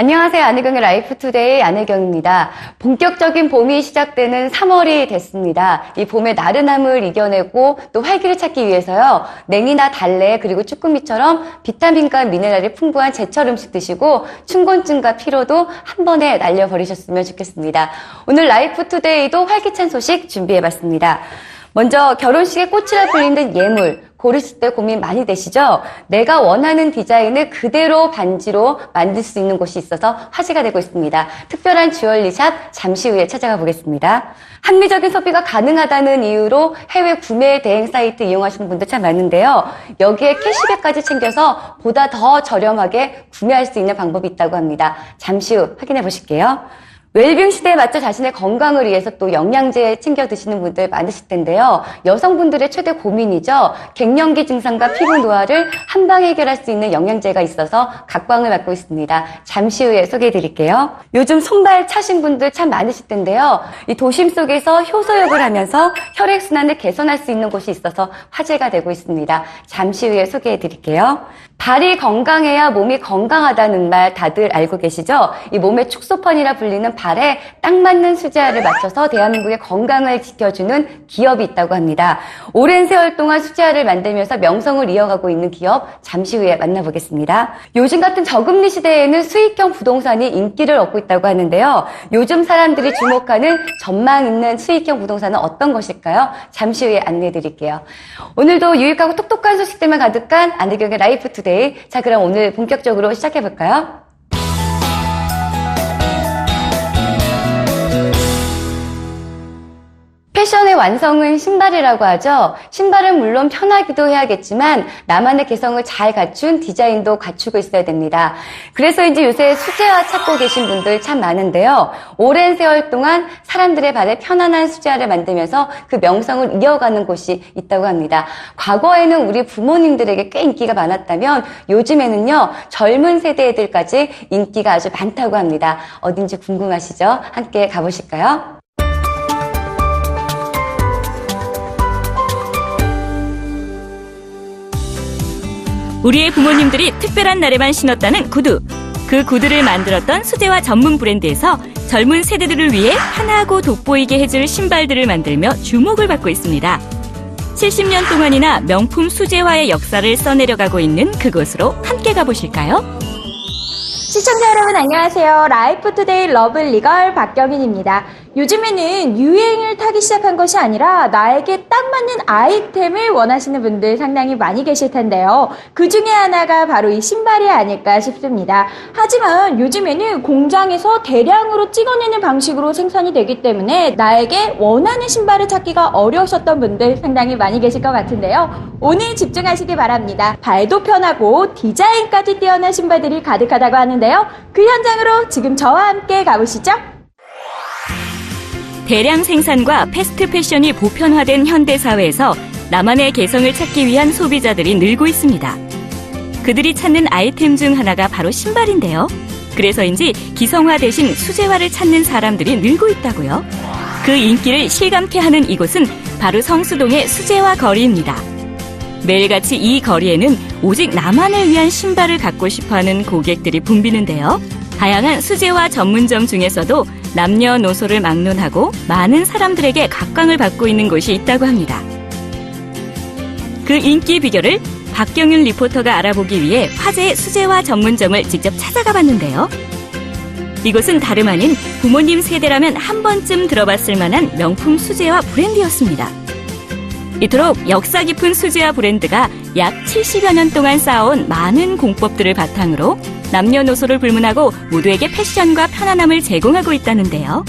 안녕하세요. 안혜경의 라이프투데이 안혜경입니다. 본격적인 봄이 시작되는 3월이 됐습니다. 이 봄의 나른함을 이겨내고 또 활기를 찾기 위해서요. 냉이나 달래 그리고 쭈꾸미처럼 비타민과 미네랄이 풍부한 제철 음식 드시고 춘곤증과 피로도 한 번에 날려버리셨으면 좋겠습니다. 오늘 라이프투데이도 활기찬 소식 준비해봤습니다. 먼저 결혼식의 꽃이라 불리는 예물. 고르실 때 고민 많이 되시죠? 내가 원하는 디자인을 그대로 반지로 만들 수 있는 곳이 있어서 화제가 되고 있습니다. 특별한 주얼리샵 잠시 후에 찾아가 보겠습니다. 합리적인 소비가 가능하다는 이유로 해외 구매 대행 사이트 이용하시는 분들 참 많은데요. 여기에 캐시백까지 챙겨서 보다 더 저렴하게 구매할 수 있는 방법이 있다고 합니다. 잠시 후 확인해 보실게요. 웰빙 시대에 맞춰 자신의 건강을 위해서 또 영양제 챙겨 드시는 분들 많으실 텐데요. 여성분들의 최대 고민이죠. 갱년기 증상과 피부 노화를 한방 해결할 수 있는 영양제가 있어서 각광을 받고 있습니다. 잠시 후에 소개해 드릴게요. 요즘 손발 차신 분들 참 많으실 텐데요. 이 도심 속에서 효소욕을 하면서 혈액순환을 개선할 수 있는 곳이 있어서 화제가 되고 있습니다. 잠시 후에 소개해 드릴게요. 발이 건강해야 몸이 건강하다는 말 다들 알고 계시죠? 이 몸의 축소판이라 불리는 발에 딱 맞는 수제화를 맞춰서 대한민국의 건강을 지켜주는 기업이 있다고 합니다. 오랜 세월 동안 수제화를 만들면서 명성을 이어가고 있는 기업 잠시 후에 만나보겠습니다. 요즘 같은 저금리 시대에는 수익형 부동산이 인기를 얻고 있다고 하는데요. 요즘 사람들이 주목하는 전망 있는 수익형 부동산은 어떤 것일까요? 잠시 후에 안내해 드릴게요. 오늘도 유익하고 똑똑한 소식들만 가득한 안혜경의 라이프투데이. 자, 그럼 오늘 본격적으로 시작해 볼까요? 패션의 완성은 신발이라고 하죠. 신발은 물론 편하기도 해야겠지만 나만의 개성을 잘 갖춘 디자인도 갖추고 있어야 됩니다. 그래서인지 요새 수제화 찾고 계신 분들 참 많은데요. 오랜 세월 동안 사람들의 발에 편안한 수제화를 만들면서 그 명성을 이어가는 곳이 있다고 합니다. 과거에는 우리 부모님들에게 꽤 인기가 많았다면 요즘에는요. 젊은 세대 애들까지 인기가 아주 많다고 합니다. 어딘지 궁금하시죠? 함께 가보실까요? 우리의 부모님들이 특별한 날에만 신었다는 구두. 그 구두를 만들었던 수제화 전문 브랜드에서 젊은 세대들을 위해 편하고 돋보이게 해줄 신발들을 만들며 주목을 받고 있습니다. 70년 동안이나 명품 수제화의 역사를 써내려가고 있는 그곳으로 함께 가보실까요? 시청자 여러분 안녕하세요. 라이프투데이 러블리걸 박경인입니다. 요즘에는 유행을 타기 시작한 것이 아니라 나에게 딱 맞는 아이템을 원하시는 분들 상당히 많이 계실 텐데요. 그 중에 하나가 바로 이 신발이 아닐까 싶습니다. 하지만 요즘에는 공장에서 대량으로 찍어내는 방식으로 생산이 되기 때문에 나에게 원하는 신발을 찾기가 어려우셨던 분들 상당히 많이 계실 것 같은데요. 오늘 집중하시기 바랍니다. 발도 편하고 디자인까지 뛰어난 신발들이 가득하다고 하는데요. 그 현장으로 지금 저와 함께 가보시죠. 대량 생산과 패스트 패션이 보편화된 현대사회에서 나만의 개성을 찾기 위한 소비자들이 늘고 있습니다. 그들이 찾는 아이템 중 하나가 바로 신발인데요. 그래서인지 기성화 대신 수제화를 찾는 사람들이 늘고 있다고요. 그 인기를 실감케 하는 이곳은 바로 성수동의 수제화 거리입니다. 매일같이 이 거리에는 오직 나만을 위한 신발을 갖고 싶어하는 고객들이 붐비는데요. 다양한 수제화 전문점 중에서도 남녀노소를 막론하고 많은 사람들에게 각광을 받고 있는 곳이 있다고 합니다. 그 인기 비결을 박경윤 리포터가 알아보기 위해 화제의 수제화 전문점을 직접 찾아가 봤는데요. 이곳은 다름 아닌 부모님 세대라면 한 번쯤 들어봤을 만한 명품 수제화 브랜드였습니다. 이토록 역사 깊은 수제화 브랜드가 약 70여 년 동안 쌓아온 많은 공법들을 바탕으로 남녀노소를 불문하고 모두에게 패션과 편안함을 제공하고 있다는데요.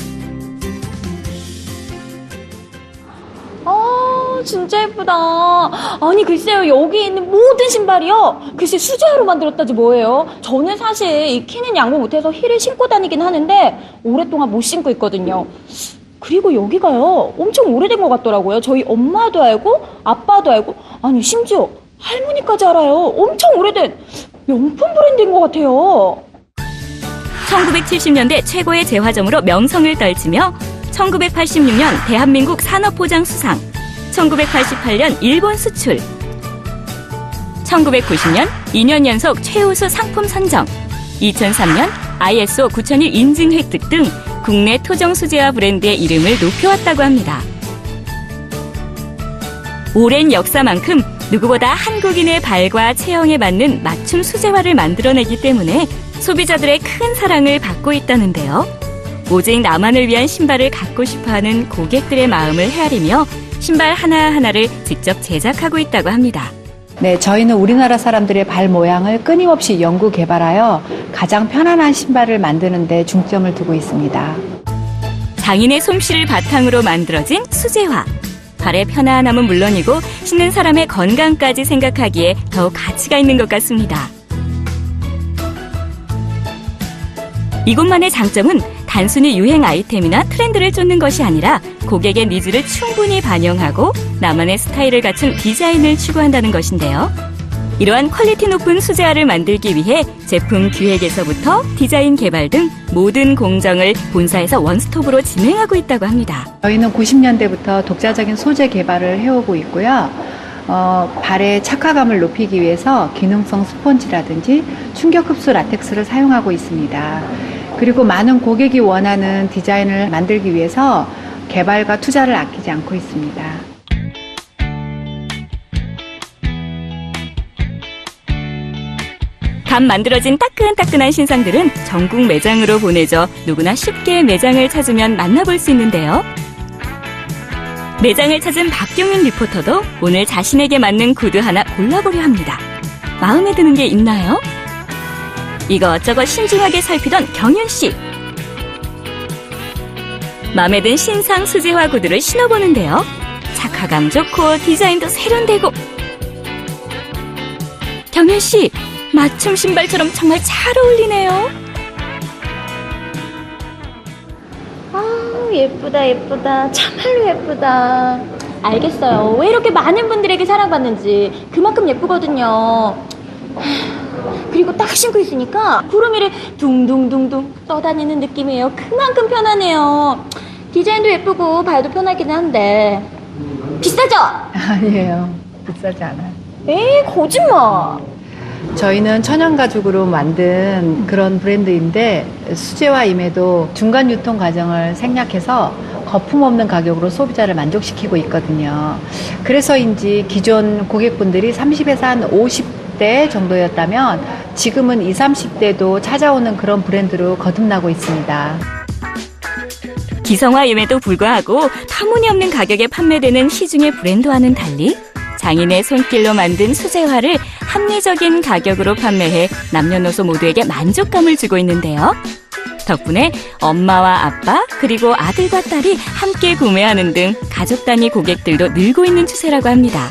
진짜 예쁘다. 아니 글쎄요, 여기 있는 모든 신발이요, 글쎄 수제화로 만들었다지 뭐예요. 저는 사실 이 키는 양보 못해서 힐을 신고 다니긴 하는데 오랫동안 못 신고 있거든요. 그리고 여기가요 엄청 오래된 것 같더라고요. 저희 엄마도 알고 아빠도 알고, 아니 심지어 할머니까지 알아요. 엄청 오래된 명품 브랜드인 것 같아요. 1970년대 최고의 제화점으로 명성을 떨치며 1986년 대한민국 산업포장 수상, 1988년 일본 수출, 1990년 2년 연속 최우수 상품 선정, 2003년 ISO 9001 인증 획득 등 국내 토종 수제화 브랜드의 이름을 높여왔다고 합니다. 오랜 역사만큼 누구보다 한국인의 발과 체형에 맞는 맞춤 수제화를 만들어내기 때문에 소비자들의 큰 사랑을 받고 있다는데요. 오직 나만을 위한 신발을 갖고 싶어하는 고객들의 마음을 헤아리며 신발 하나하나를 직접 제작하고 있다고 합니다. 네, 저희는 우리나라 사람들의 발 모양을 끊임없이 연구 개발하여 가장 편안한 신발을 만드는 데 중점을 두고 있습니다. 장인의 솜씨를 바탕으로 만들어진 수제화. 발의 편안함은 물론이고 신는 사람의 건강까지 생각하기에 더욱 가치가 있는 것 같습니다. 이곳만의 장점은 단순히 유행 아이템이나 트렌드를 쫓는 것이 아니라 고객의 니즈를 충분히 반영하고 나만의 스타일을 갖춘 디자인을 추구한다는 것인데요. 이러한 퀄리티 높은 수제화를 만들기 위해 제품 기획에서부터 디자인 개발 등 모든 공정을 본사에서 원스톱으로 진행하고 있다고 합니다. 저희는 90년대부터 독자적인 소재 개발을 해오고 있고요. 발의 착화감을 높이기 위해서 기능성 스펀지라든지 충격 흡수 라텍스를 사용하고 있습니다. 그리고 많은 고객이 원하는 디자인을 만들기 위해서 개발과 투자를 아끼지 않고 있습니다. 갓 만들어진 따끈따끈한 신상들은 전국 매장으로 보내져 누구나 쉽게 매장을 찾으면 만나볼 수 있는데요. 매장을 찾은 박경윤 리포터도 오늘 자신에게 맞는 구두 하나 골라보려 합니다. 마음에 드는 게 있나요? 이것저것 신중하게 살피던 경윤 씨. 마음에 든 신상 수제화 구두를 신어보는데요. 착화감 좋고 디자인도 세련되고. 경윤 씨, 맞춤 신발처럼 정말 잘 어울리네요. 예쁘다, 예쁘다. 참말로 예쁘다. 알겠어요. 왜 이렇게 많은 분들에게 사랑받는지. 그만큼 예쁘거든요. 그리고 딱 신고 있으니까 구름 위를 둥둥둥둥 떠다니는 느낌이에요. 그만큼 편하네요. 디자인도 예쁘고 발도 편하긴 한데 비싸죠? 아니에요. 비싸지 않아요. 에이, 거짓말. 저희는 천연 가죽으로 만든 그런 브랜드인데 수제화임에도 중간 유통 과정을 생략해서 거품 없는 가격으로 소비자를 만족시키고 있거든요. 그래서인지 기존 고객분들이 30에서 한 50대 정도였다면 지금은 20, 30대도 찾아오는 그런 브랜드로 거듭나고 있습니다. 기성화임에도 불구하고 터무니없는 가격에 판매되는 시중의 브랜드와는 달리 장인의 손길로 만든 수제화를 합리적인 가격으로 판매해 남녀노소 모두에게 만족감을 주고 있는데요. 덕분에 엄마와 아빠 그리고 아들과 딸이 함께 구매하는 등 가족 단위 고객들도 늘고 있는 추세라고 합니다.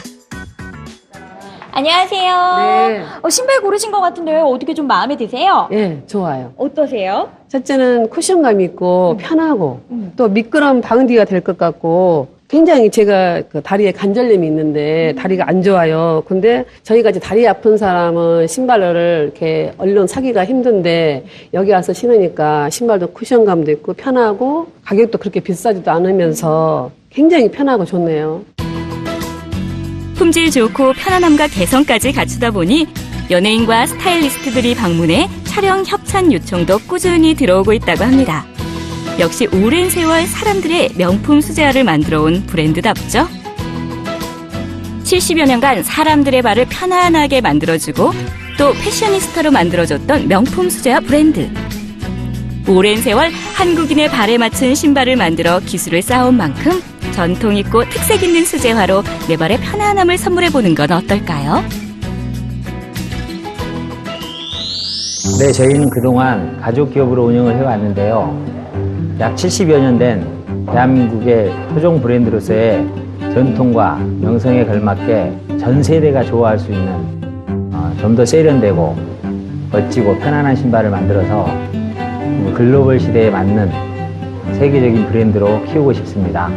안녕하세요. 네. 신발 고르신 것 같은데요. 어떻게 좀 마음에 드세요? 예, 좋아요. 어떠세요? 첫째는 쿠션감 있고 편하고 또 미끄럼 방디가 될 것 같고 굉장히 제가 그 다리에 관절염이 있는데 다리가 안 좋아요. 근데 저희같이 다리 아픈 사람은 신발을 이렇게 얼른 사기가 힘든데 여기 와서 신으니까 신발도 쿠션감도 있고 편하고 가격도 그렇게 비싸지도 않으면서 굉장히 편하고 좋네요. 품질 좋고 편안함과 개성까지 갖추다 보니 연예인과 스타일리스트들이 방문해 촬영 협찬 요청도 꾸준히 들어오고 있다고 합니다. 역시 오랜 세월 사람들의 명품 수제화를 만들어온 브랜드답죠. 70여 년간 사람들의 발을 편안하게 만들어주고 또 패셔니스타로 만들어줬던 명품 수제화 브랜드. 오랜 세월 한국인의 발에 맞춘 신발을 만들어 기술을 쌓아온 만큼 전통 있고 특색 있는 수제화로 내 발의 편안함을 선물해보는 건 어떨까요? 네, 저희는 그동안 가족 기업으로 운영을 해왔는데요. 약 70여 년 된 대한민국의 토종 브랜드로서의 전통과 명성에 걸맞게 전 세대가 좋아할 수 있는 좀 더 세련되고 멋지고 편안한 신발을 만들어서 글로벌 시대에 맞는 세계적인 브랜드로 키우고 싶습니다.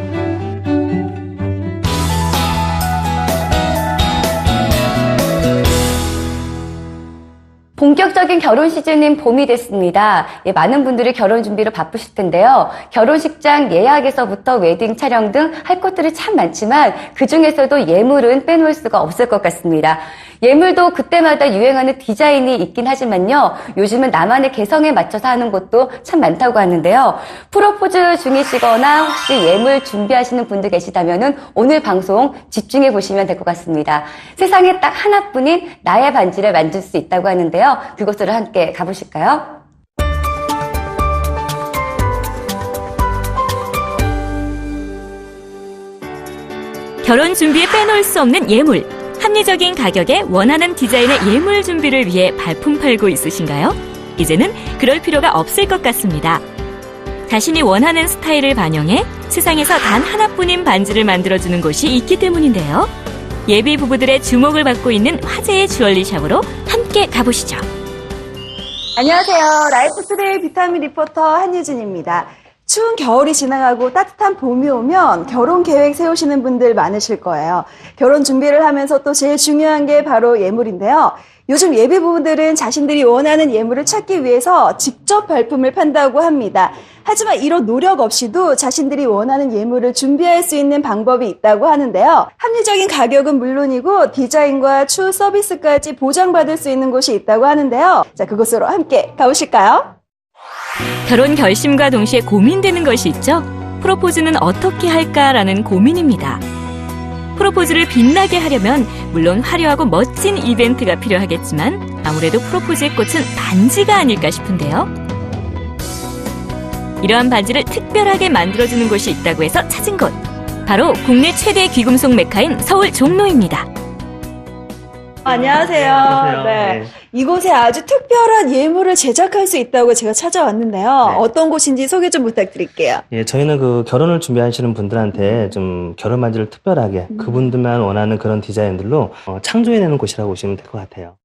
본격적인 본격적인 결혼 시즌인 봄이 됐습니다. 예, 많은 분들이 결혼 준비로 바쁘실 텐데요. 결혼식장 예약에서부터 웨딩 촬영 등 할 것들이 참 많지만 그중에서도 예물은 빼놓을 수가 없을 것 같습니다. 예물도 그때마다 유행하는 디자인이 있긴 하지만요. 요즘은 나만의 개성에 맞춰서 하는 곳도 참 많다고 하는데요. 프로포즈 중이시거나 혹시 예물 준비하시는 분들 계시다면 오늘 방송 집중해 보시면 될 것 같습니다. 세상에 딱 하나뿐인 나의 반지를 만들 수 있다고 하는데요. 그곳으로 함께 가보실까요? 결혼 준비에 빼놓을 수 없는 예물. 합리적인 가격에 원하는 디자인의 예물 준비를 위해 발품 팔고 있으신가요? 이제는 그럴 필요가 없을 것 같습니다. 자신이 원하는 스타일을 반영해 세상에서 단 하나뿐인 반지를 만들어주는 곳이 있기 때문인데요. 예비 부부들의 주목을 받고 있는 화제의 주얼리샵으로 함께 가보시죠. 안녕하세요. 라이프투데이 비타민 리포터 한유진입니다. 추운 겨울이 지나가고 따뜻한 봄이 오면 결혼 계획 세우시는 분들 많으실 거예요. 결혼 준비를 하면서 또 제일 중요한 게 바로 예물인데요. 요즘 예비 부부들은 자신들이 원하는 예물을 찾기 위해서 직접 발품을 판다고 합니다. 하지만 이런 노력 없이도 자신들이 원하는 예물을 준비할 수 있는 방법이 있다고 하는데요. 합리적인 가격은 물론이고 디자인과 추후 서비스까지 보장받을 수 있는 곳이 있다고 하는데요. 자, 그곳으로 함께 가보실까요? 결혼 결심과 동시에 고민되는 것이 있죠. 프로포즈는 어떻게 할까라는 고민입니다. 프로포즈를 빛나게 하려면 물론 화려하고 멋진 이벤트가 필요하겠지만 아무래도 프로포즈의 꽃은 반지가 아닐까 싶은데요. 이러한 반지를 특별하게 만들어주는 곳이 있다고 해서 찾은 곳. 바로 국내 최대 귀금속 메카인 서울 종로입니다. 안녕하세요. 네. 이곳에 아주 특별한 예물을 제작할 수 있다고 제가 찾아왔는데요. 네. 어떤 곳인지 소개 좀 부탁드릴게요. 예, 저희는 그 결혼을 준비하시는 분들한테 좀 결혼 반지를 특별하게 그분들만 원하는 그런 디자인들로 창조해내는 곳이라고 보시면 될 것 같아요.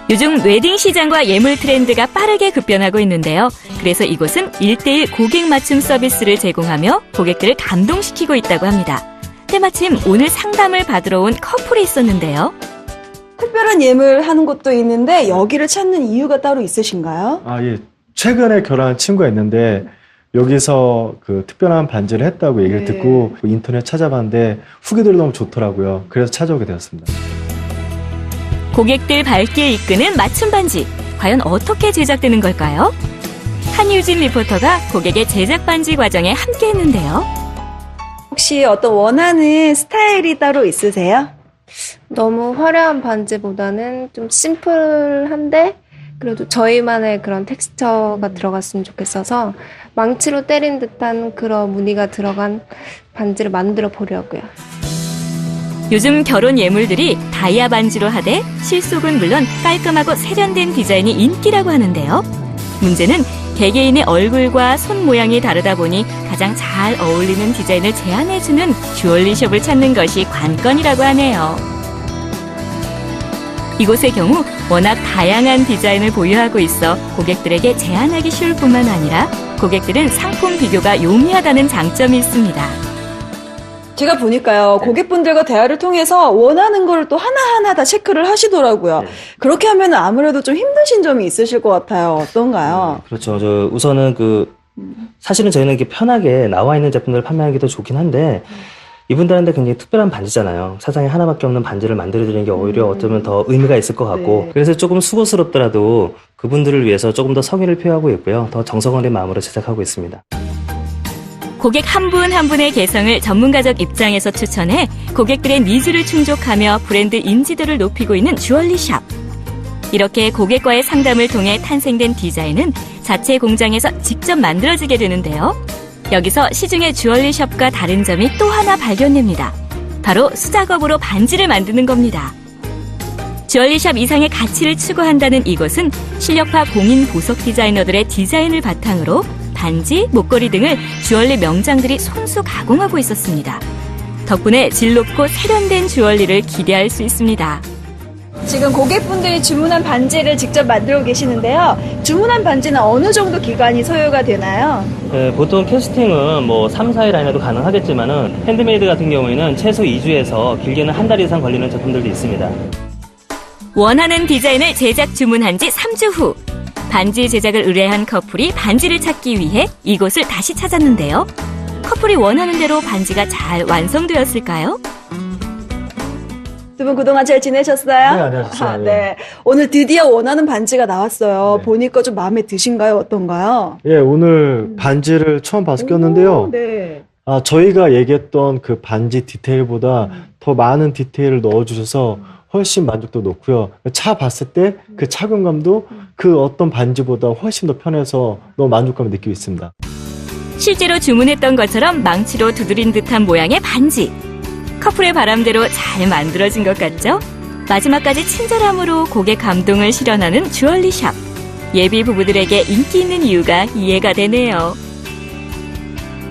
요즘 웨딩 시장과 예물 트렌드가 빠르게 급변하고 있는데요. 그래서 이곳은 1:1 고객 맞춤 서비스를 제공하며 고객들을 감동시키고 있다고 합니다. 때마침 오늘 상담을 받으러 온 커플이 있었는데요. 특별한 예물 하는 곳도 있는데 여기를 찾는 이유가 따로 있으신가요? 아, 예. 최근에 결혼한 친구가 있는데 여기서 그 특별한 반지를 했다고 얘기를 네. 듣고 인터넷 찾아봤는데 후기들이 너무 좋더라고요. 그래서 찾아오게 되었습니다. 고객들 발길 이끄는 맞춤 반지. 과연 어떻게 제작되는 걸까요? 한유진 리포터가 고객의 제작 반지 과정에 함께 했는데요. 혹시 어떤 원하는 스타일이 따로 있으세요? 너무 화려한 반지보다는 좀 심플한데 그래도 저희만의 그런 텍스처가 들어갔으면 좋겠어서 망치로 때린 듯한 그런 무늬가 들어간 반지를 만들어 보려고요. 요즘 결혼 예물들이 다이아 반지로 하되 실속은 물론 깔끔하고 세련된 디자인이 인기라고 하는데요. 문제는 개개인의 얼굴과 손 모양이 다르다 보니 가장 잘 어울리는 디자인을 제안해주는 주얼리숍을 찾는 것이 관건이라고 하네요. 이곳의 경우 워낙 다양한 디자인을 보유하고 있어 고객들에게 제안하기 쉬울 뿐만 아니라 고객들은 상품 비교가 용이하다는 장점이 있습니다. 제가 보니까요, 고객분들과 대화를 통해서 원하는 걸 또 하나하나 다 체크를 하시더라고요. 네. 그렇게 하면 아무래도 좀 힘드신 점이 있으실 것 같아요. 어떤가요? 그렇죠. 우선은 사실은 저희는 이렇게 편하게 나와 있는 제품들을 판매하기 더 좋긴 한데 이분들한테 굉장히 특별한 반지잖아요. 세상에 하나밖에 없는 반지를 만들어드리는 게 오히려 어쩌면 더 의미가 있을 것 같고 네. 그래서 조금 수고스럽더라도 그분들을 위해서 조금 더 성의를 표하고 있고요. 더 정성 어린 마음으로 제작하고 있습니다. 고객 한 분 한 분의 개성을 전문가적 입장에서 추천해 고객들의 니즈를 충족하며 브랜드 인지도를 높이고 있는 주얼리샵. 이렇게 고객과의 상담을 통해 탄생된 디자인은 자체 공장에서 직접 만들어지게 되는데요. 여기서 시중의 주얼리샵과 다른 점이 또 하나 발견됩니다. 바로 수작업으로 반지를 만드는 겁니다. 주얼리샵 이상의 가치를 추구한다는 이곳은 실력파 공인 보석 디자이너들의 디자인을 바탕으로 반지, 목걸이 등을 주얼리 명장들이 손수 가공하고 있었습니다. 덕분에 질 높고 세련된 주얼리를 기대할 수 있습니다. 지금 고객분들이 주문한 반지를 직접 만들고 계시는데요. 주문한 반지는 어느 정도 기간이 소요가 되나요? 네, 보통 캐스팅은 3, 4일 안에도 가능하겠지만은 핸드메이드 같은 경우에는 최소 2주에서 길게는 한 달 이상 걸리는 제품들도 있습니다. 원하는 디자인을 제작 주문한 지 3주 후 반지 제작을 의뢰한 커플이 반지를 찾기 위해 이곳을 다시 찾았는데요. 커플이 원하는 대로 반지가 잘 완성되었을까요? 두 분 그동안 잘 지내셨어요? 네, 안녕하세요. 네. 오늘 드디어 원하는 반지가 나왔어요. 네. 보니까 좀 마음에 드신가요? 어떤가요? 예, 오늘 반지를 처음 봐서 꼈는데요. 네. 저희가 얘기했던 그 반지 디테일보다 더 많은 디테일을 넣어주셔서 훨씬 만족도 높고요. 차 봤을 때 그 착용감도 그 어떤 반지보다 훨씬 더 편해서 너무 만족감을 느끼고 있습니다. 실제로 주문했던 것처럼 망치로 두드린 듯한 모양의 반지. 커플의 바람대로 잘 만들어진 것 같죠? 마지막까지 친절함으로 고객 감동을 실현하는 주얼리샵. 예비 부부들에게 인기 있는 이유가 이해가 되네요.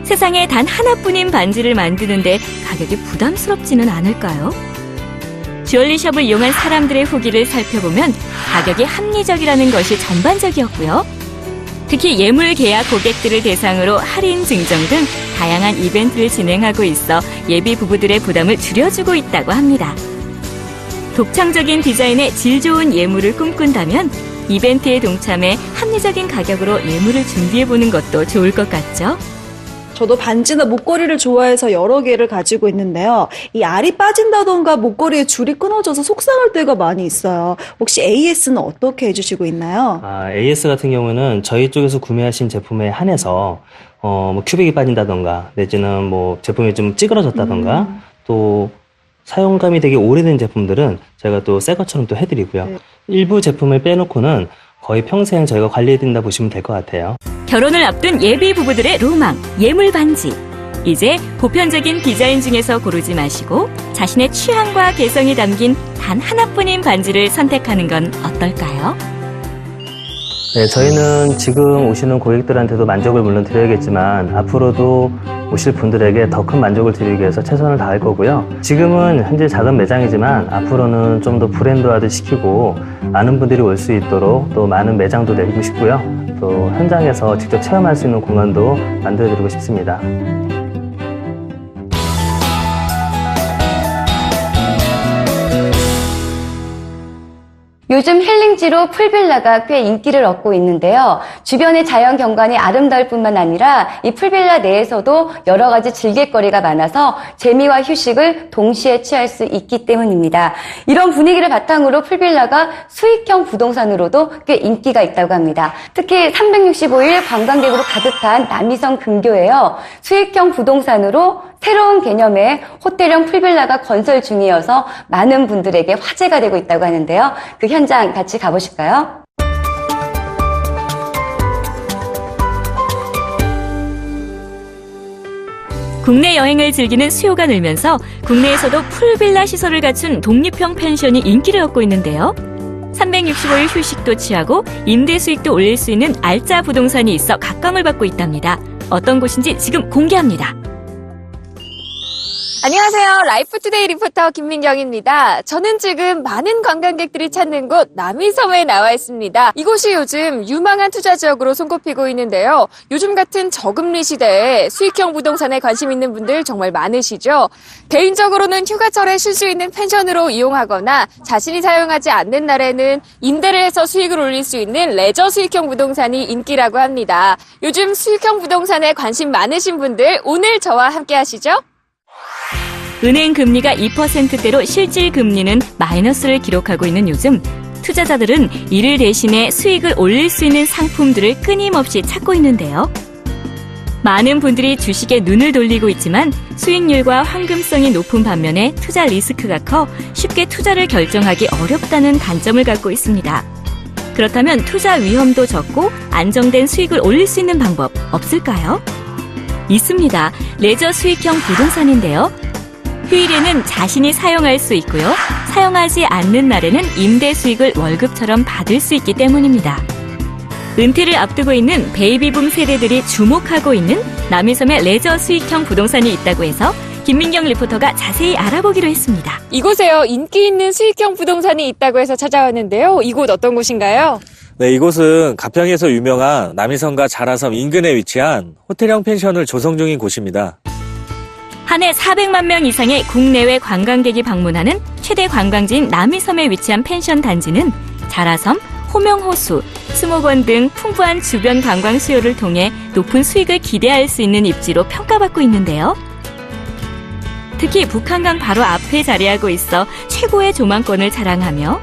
세상에 단 하나뿐인 반지를 만드는데 가격이 부담스럽지는 않을까요? 주얼리샵을 이용한 사람들의 후기를 살펴보면 가격이 합리적이라는 것이 전반적이었고요. 특히 예물 계약 고객들을 대상으로 할인 증정 등 다양한 이벤트를 진행하고 있어 예비 부부들의 부담을 줄여주고 있다고 합니다. 독창적인 디자인의 질 좋은 예물을 꿈꾼다면 이벤트에 동참해 합리적인 가격으로 예물을 준비해보는 것도 좋을 것 같죠? 저도 반지나 목걸이를 좋아해서 여러 개를 가지고 있는데요. 이 알이 빠진다던가 목걸이에 줄이 끊어져서 속상할 때가 많이 있어요. 혹시 AS는 어떻게 해주시고 있나요? AS 같은 경우는 저희 쪽에서 구매하신 제품에 한해서 뭐 큐빅이 빠진다던가 내지는 뭐 제품이 좀 찌그러졌다던가 또 사용감이 되게 오래된 제품들은 저희가 또 새 것처럼 또 해드리고요. 네. 일부 제품을 빼놓고는 거의 평생 저희가 관리해드린다 보시면 될 것 같아요. 결혼을 앞둔 예비 부부들의 로망, 예물 반지. 이제 보편적인 디자인 중에서 고르지 마시고 자신의 취향과 개성이 담긴 단 하나뿐인 반지를 선택하는 건 어떨까요? 네, 저희는 지금 오시는 고객들한테도 만족을 물론 드려야겠지만 앞으로도 오실 분들에게 더 큰 만족을 드리기 위해서 최선을 다할 거고요. 지금은 현재 작은 매장이지만 앞으로는 좀 더 브랜드화도 시키고 많은 분들이 올 수 있도록 또 많은 매장도 내고 싶고요. 또 현장에서 직접 체험할 수 있는 공간도 만들어드리고 싶습니다. 요즘 힐링지로 풀빌라가 꽤 인기를 얻고 있는데요. 주변의 자연 경관이 아름다울 뿐만 아니라 이 풀빌라 내에서도 여러 가지 즐길거리가 많아서 재미와 휴식을 동시에 취할 수 있기 때문입니다. 이런 분위기를 바탕으로 풀빌라가 수익형 부동산으로도 꽤 인기가 있다고 합니다. 특히 365일 관광객으로 가득한 남이섬 근교에요. 수익형 부동산으로 새로운 개념의 호텔형 풀빌라가 건설 중이어서 많은 분들에게 화제가 되고 있다고 하는데요. 그 현장 같이 가보실까요? 국내 여행을 즐기는 수요가 늘면서 국내에서도 풀빌라 시설을 갖춘 독립형 펜션이 인기를 얻고 있는데요. 365일 휴식도 취하고 임대 수익도 올릴 수 있는 알짜 부동산이 있어 각광을 받고 있답니다. 어떤 곳인지 지금 공개합니다. 안녕하세요. 라이프투데이 리포터 김민경입니다. 저는 지금 많은 관광객들이 찾는 곳 남이섬에 나와 있습니다. 이곳이 요즘 유망한 투자 지역으로 손꼽히고 있는데요. 요즘 같은 저금리 시대에 수익형 부동산에 관심 있는 분들 정말 많으시죠? 개인적으로는 휴가철에 쉴 수 있는 펜션으로 이용하거나 자신이 사용하지 않는 날에는 임대를 해서 수익을 올릴 수 있는 레저 수익형 부동산이 인기라고 합니다. 요즘 수익형 부동산에 관심 많으신 분들 오늘 저와 함께 하시죠. 은행 금리가 2%대로 실질 금리는 마이너스를 기록하고 있는 요즘 투자자들은 이를 대신해 수익을 올릴 수 있는 상품들을 끊임없이 찾고 있는데요. 많은 분들이 주식에 눈을 돌리고 있지만 수익률과 황금성이 높은 반면에 투자 리스크가 커 쉽게 투자를 결정하기 어렵다는 단점을 갖고 있습니다. 그렇다면 투자 위험도 적고 안정된 수익을 올릴 수 있는 방법 없을까요? 있습니다. 레저 수익형 부동산인데요. 휴일에는 자신이 사용할 수 있고요. 사용하지 않는 날에는 임대 수익을 월급처럼 받을 수 있기 때문입니다. 은퇴를 앞두고 있는 베이비붐 세대들이 주목하고 있는 남이섬의 레저 수익형 부동산이 있다고 해서 김민경 리포터가 자세히 알아보기로 했습니다. 이곳에요. 인기 있는 수익형 부동산이 있다고 해서 찾아왔는데요. 이곳 어떤 곳인가요? 네, 이곳은 가평에서 유명한 남이섬과 자라섬 인근에 위치한 호텔형 펜션을 조성 중인 곳입니다. 한 해 400만 명 이상의 국내외 관광객이 방문하는 최대 관광지인 남이섬에 위치한 펜션 단지는 자라섬, 호명호수, 수목원 등 풍부한 주변 관광 수요를 통해 높은 수익을 기대할 수 있는 입지로 평가받고 있는데요. 특히 북한강 바로 앞에 자리하고 있어 최고의 조망권을 자랑하며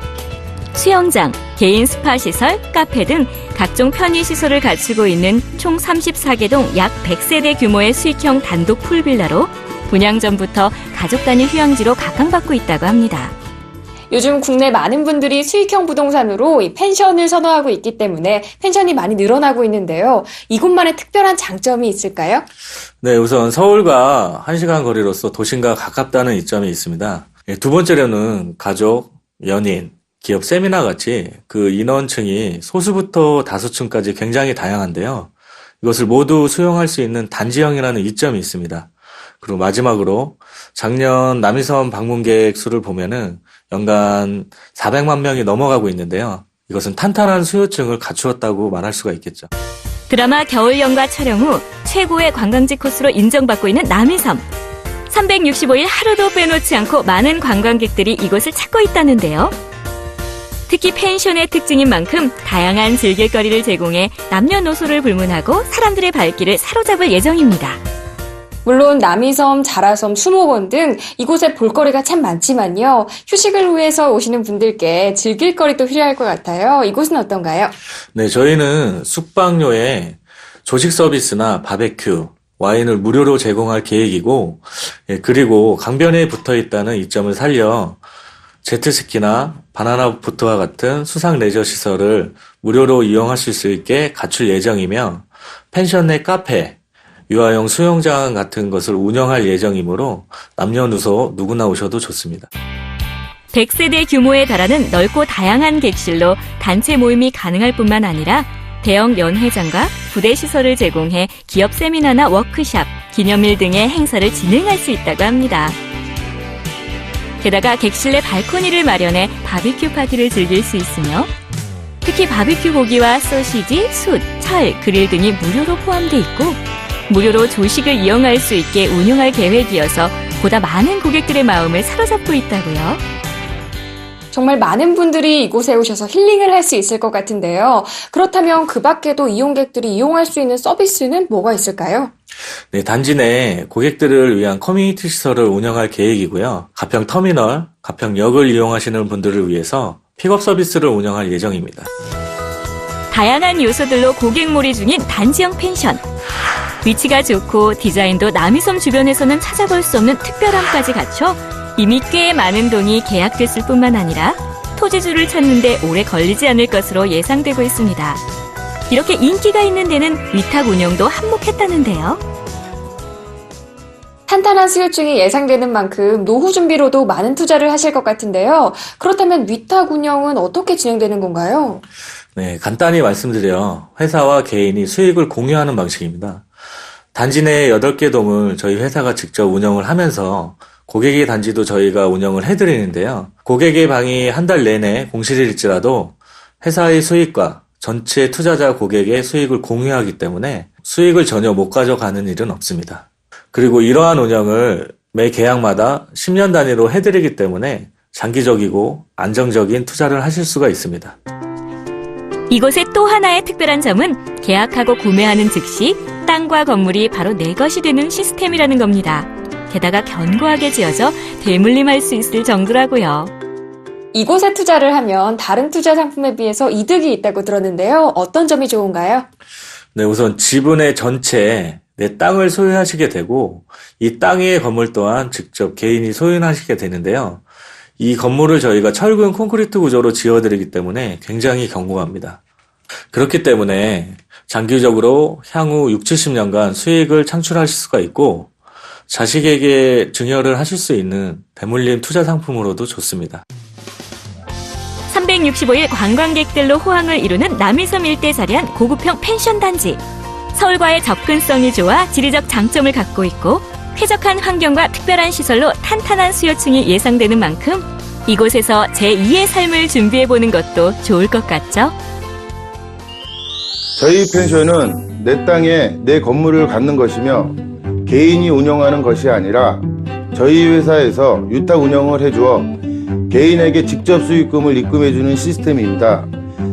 수영장, 개인 스파 시설, 카페 등 각종 편의 시설을 갖추고 있는 총 34개 동 약 100세대 규모의 수익형 단독 풀빌라로 분양 전부터 가족 단위 휴양지로 각광받고 있다고 합니다. 요즘 국내 많은 분들이 수익형 부동산으로 이 펜션을 선호하고 있기 때문에 펜션이 많이 늘어나고 있는데요. 이곳만의 특별한 장점이 있을까요? 네, 우선 서울과 1시간 거리로서 도심과 가깝다는 이점이 있습니다. 두 번째로는 가족, 연인, 기업 세미나 같이 그 인원층이 소수부터 다수층까지 굉장히 다양한데요. 이것을 모두 수용할 수 있는 단지형이라는 이점이 있습니다. 그리고 마지막으로 작년 남이섬 방문객 수를 보면은 연간 400만 명이 넘어가고 있는데요. 이것은 탄탄한 수요층을 갖추었다고 말할 수가 있겠죠. 드라마 겨울연가 촬영 후 최고의 관광지 코스로 인정받고 있는 남이섬. 365일 하루도 빼놓지 않고 많은 관광객들이 이곳을 찾고 있다는데요. 특히 펜션의 특징인 만큼 다양한 즐길거리를 제공해 남녀노소를 불문하고 사람들의 발길을 사로잡을 예정입니다. 물론 남이섬, 자라섬, 수목원 등 이곳에 볼거리가 참 많지만요. 휴식을 위해서 오시는 분들께 즐길거리도 필요할 것 같아요. 이곳은 어떤가요? 네, 저희는 숙박료에 조식 서비스나 바베큐, 와인을 무료로 제공할 계획이고, 그리고 강변에 붙어 있다는 이점을 살려 제트스키나 바나나 보트와 같은 수상 레저 시설을 무료로 이용하실 수 있게 갖출 예정이며, 펜션 내 카페, 유아용 수영장 같은 것을 운영할 예정이므로 남녀노소 누구나 오셔도 좋습니다. 100세대 규모에 달하는 넓고 다양한 객실로 단체 모임이 가능할 뿐만 아니라 대형 연회장과 부대 시설을 제공해 기업 세미나나 워크샵, 기념일 등의 행사를 진행할 수 있다고 합니다. 게다가 객실 내 발코니를 마련해 바비큐 파티를 즐길 수 있으며 특히 바비큐 고기와 소시지, 숯, 철, 그릴 등이 무료로 포함돼 있고 무료로 조식을 이용할 수 있게 운영할 계획이어서 보다 많은 고객들의 마음을 사로잡고 있다고요. 정말 많은 분들이 이곳에 오셔서 힐링을 할 수 있을 것 같은데요. 그렇다면 그 밖에도 이용객들이 이용할 수 있는 서비스는 뭐가 있을까요? 네, 단지 내 고객들을 위한 커뮤니티 시설을 운영할 계획이고요. 가평 터미널, 가평역을 이용하시는 분들을 위해서 픽업 서비스를 운영할 예정입니다. 다양한 요소들로 고객몰이 중인 단지형 펜션. 위치가 좋고 디자인도 남이섬 주변에서는 찾아볼 수 없는 특별함까지 갖춰 이미 꽤 많은 돈이 계약됐을 뿐만 아니라 토지주를 찾는데 오래 걸리지 않을 것으로 예상되고 있습니다. 이렇게 인기가 있는 데는 위탁 운영도 한몫했다는데요. 탄탄한 수요층이 예상되는 만큼 노후 준비로도 많은 투자를 하실 것 같은데요. 그렇다면 위탁 운영은 어떻게 진행되는 건가요? 네, 간단히 말씀드려 회사와 개인이 수익을 공유하는 방식입니다. 단지 내 8개 동을 저희 회사가 직접 운영을 하면서 고객의 단지도 저희가 운영을 해드리는데요. 고객의 방이 한 달 내내 공실일지라도 회사의 수익과 전체 투자자 고객의 수익을 공유하기 때문에 수익을 전혀 못 가져가는 일은 없습니다. 그리고 이러한 운영을 매 계약마다 10년 단위로 해드리기 때문에 장기적이고 안정적인 투자를 하실 수가 있습니다. 이곳의 또 하나의 특별한 점은 계약하고 구매하는 즉시 땅과 건물이 바로 내 것이 되는 시스템이라는 겁니다. 게다가 견고하게 지어져 대물림할 수 있을 정도라고요. 이곳에 투자를 하면 다른 투자 상품에 비해서 이득이 있다고 들었는데요. 어떤 점이 좋은가요? 네, 우선 지분의 전체 내 땅을 소유하시게 되고 이 땅의 건물 또한 직접 개인이 소유하시게 되는데요. 이 건물을 저희가 철근 콘크리트 구조로 지어드리기 때문에 굉장히 견고합니다. 그렇기 때문에 장기적으로 향후 6, 70년간 수익을 창출하실 수가 있고 자식에게 증여를 하실 수 있는 대물림 투자 상품으로도 좋습니다. 365일 관광객들로 호황을 이루는 남이섬 일대에 자리한 고급형 펜션 단지. 서울과의 접근성이 좋아 지리적 장점을 갖고 있고 쾌적한 환경과 특별한 시설로 탄탄한 수요층이 예상되는 만큼 이곳에서 제2의 삶을 준비해보는 것도 좋을 것 같죠? 저희 펜션은 내 땅에 내 건물을 갖는 것이며 개인이 운영하는 것이 아니라 저희 회사에서 유탁 운영을 해주어 개인에게 직접 수익금을 입금해주는 시스템입니다.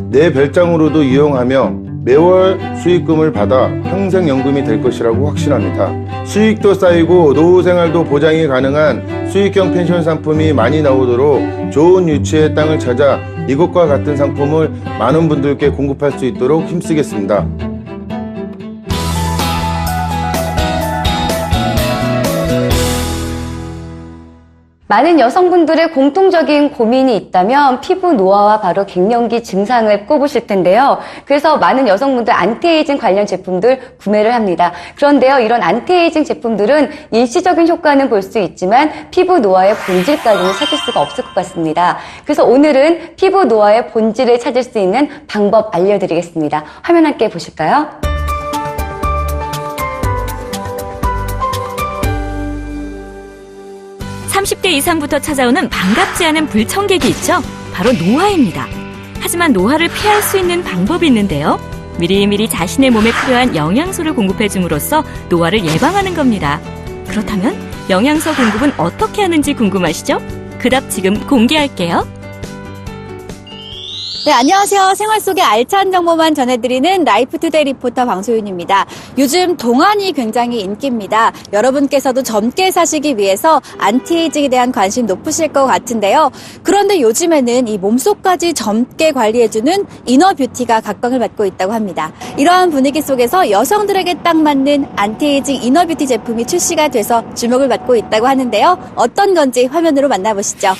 내 별장으로도 이용하며 매월 수익금을 받아 평생연금이 될 것이라고 확신합니다. 수익도 쌓이고 노후 생활도 보장이 가능한 수익형 펜션 상품이 많이 나오도록 좋은 유치의 땅을 찾아 이것과 같은 상품을 많은 분들께 공급할 수 있도록 힘쓰겠습니다. 많은 여성분들의 공통적인 고민이 있다면 피부 노화와 바로 갱년기 증상을 꼽으실 텐데요. 그래서 많은 여성분들 안티에이징 관련 제품들 구매를 합니다. 그런데요, 이런 안티에이징 제품들은 일시적인 효과는 볼 수 있지만 피부 노화의 본질까지는 찾을 수가 없을 것 같습니다. 그래서 오늘은 피부 노화의 본질을 찾을 수 있는 방법 알려드리겠습니다. 화면 함께 보실까요? (30대) 이상부터 찾아오는 반갑지 않은 불청객이 있죠. 바로 노화입니다. 하지만 노화를 피할 수 있는 방법이 있는데요. 미리미리 자신의 몸에 필요한 영양소를 공급해 줌으로써 노화를 예방하는 겁니다. 그렇다면 영양소 공급은 어떻게 하는지 궁금하시죠? 그 답 지금 공개할게요. 네, 안녕하세요. 생활 속의 알찬 정보만 전해드리는 라이프투데이 리포터 방소윤입니다. 요즘 동안이 굉장히 인기입니다. 여러분께서도 젊게 사시기 위해서 안티에이징에 대한 관심 높으실 것 같은데요. 그런데 요즘에는 이 몸속까지 젊게 관리해주는 이너뷰티가 각광을 받고 있다고 합니다. 이러한 분위기 속에서 여성들에게 딱 맞는 안티에이징 이너뷰티 제품이 출시가 돼서 주목을 받고 있다고 하는데요. 어떤 건지 화면으로 만나보시죠.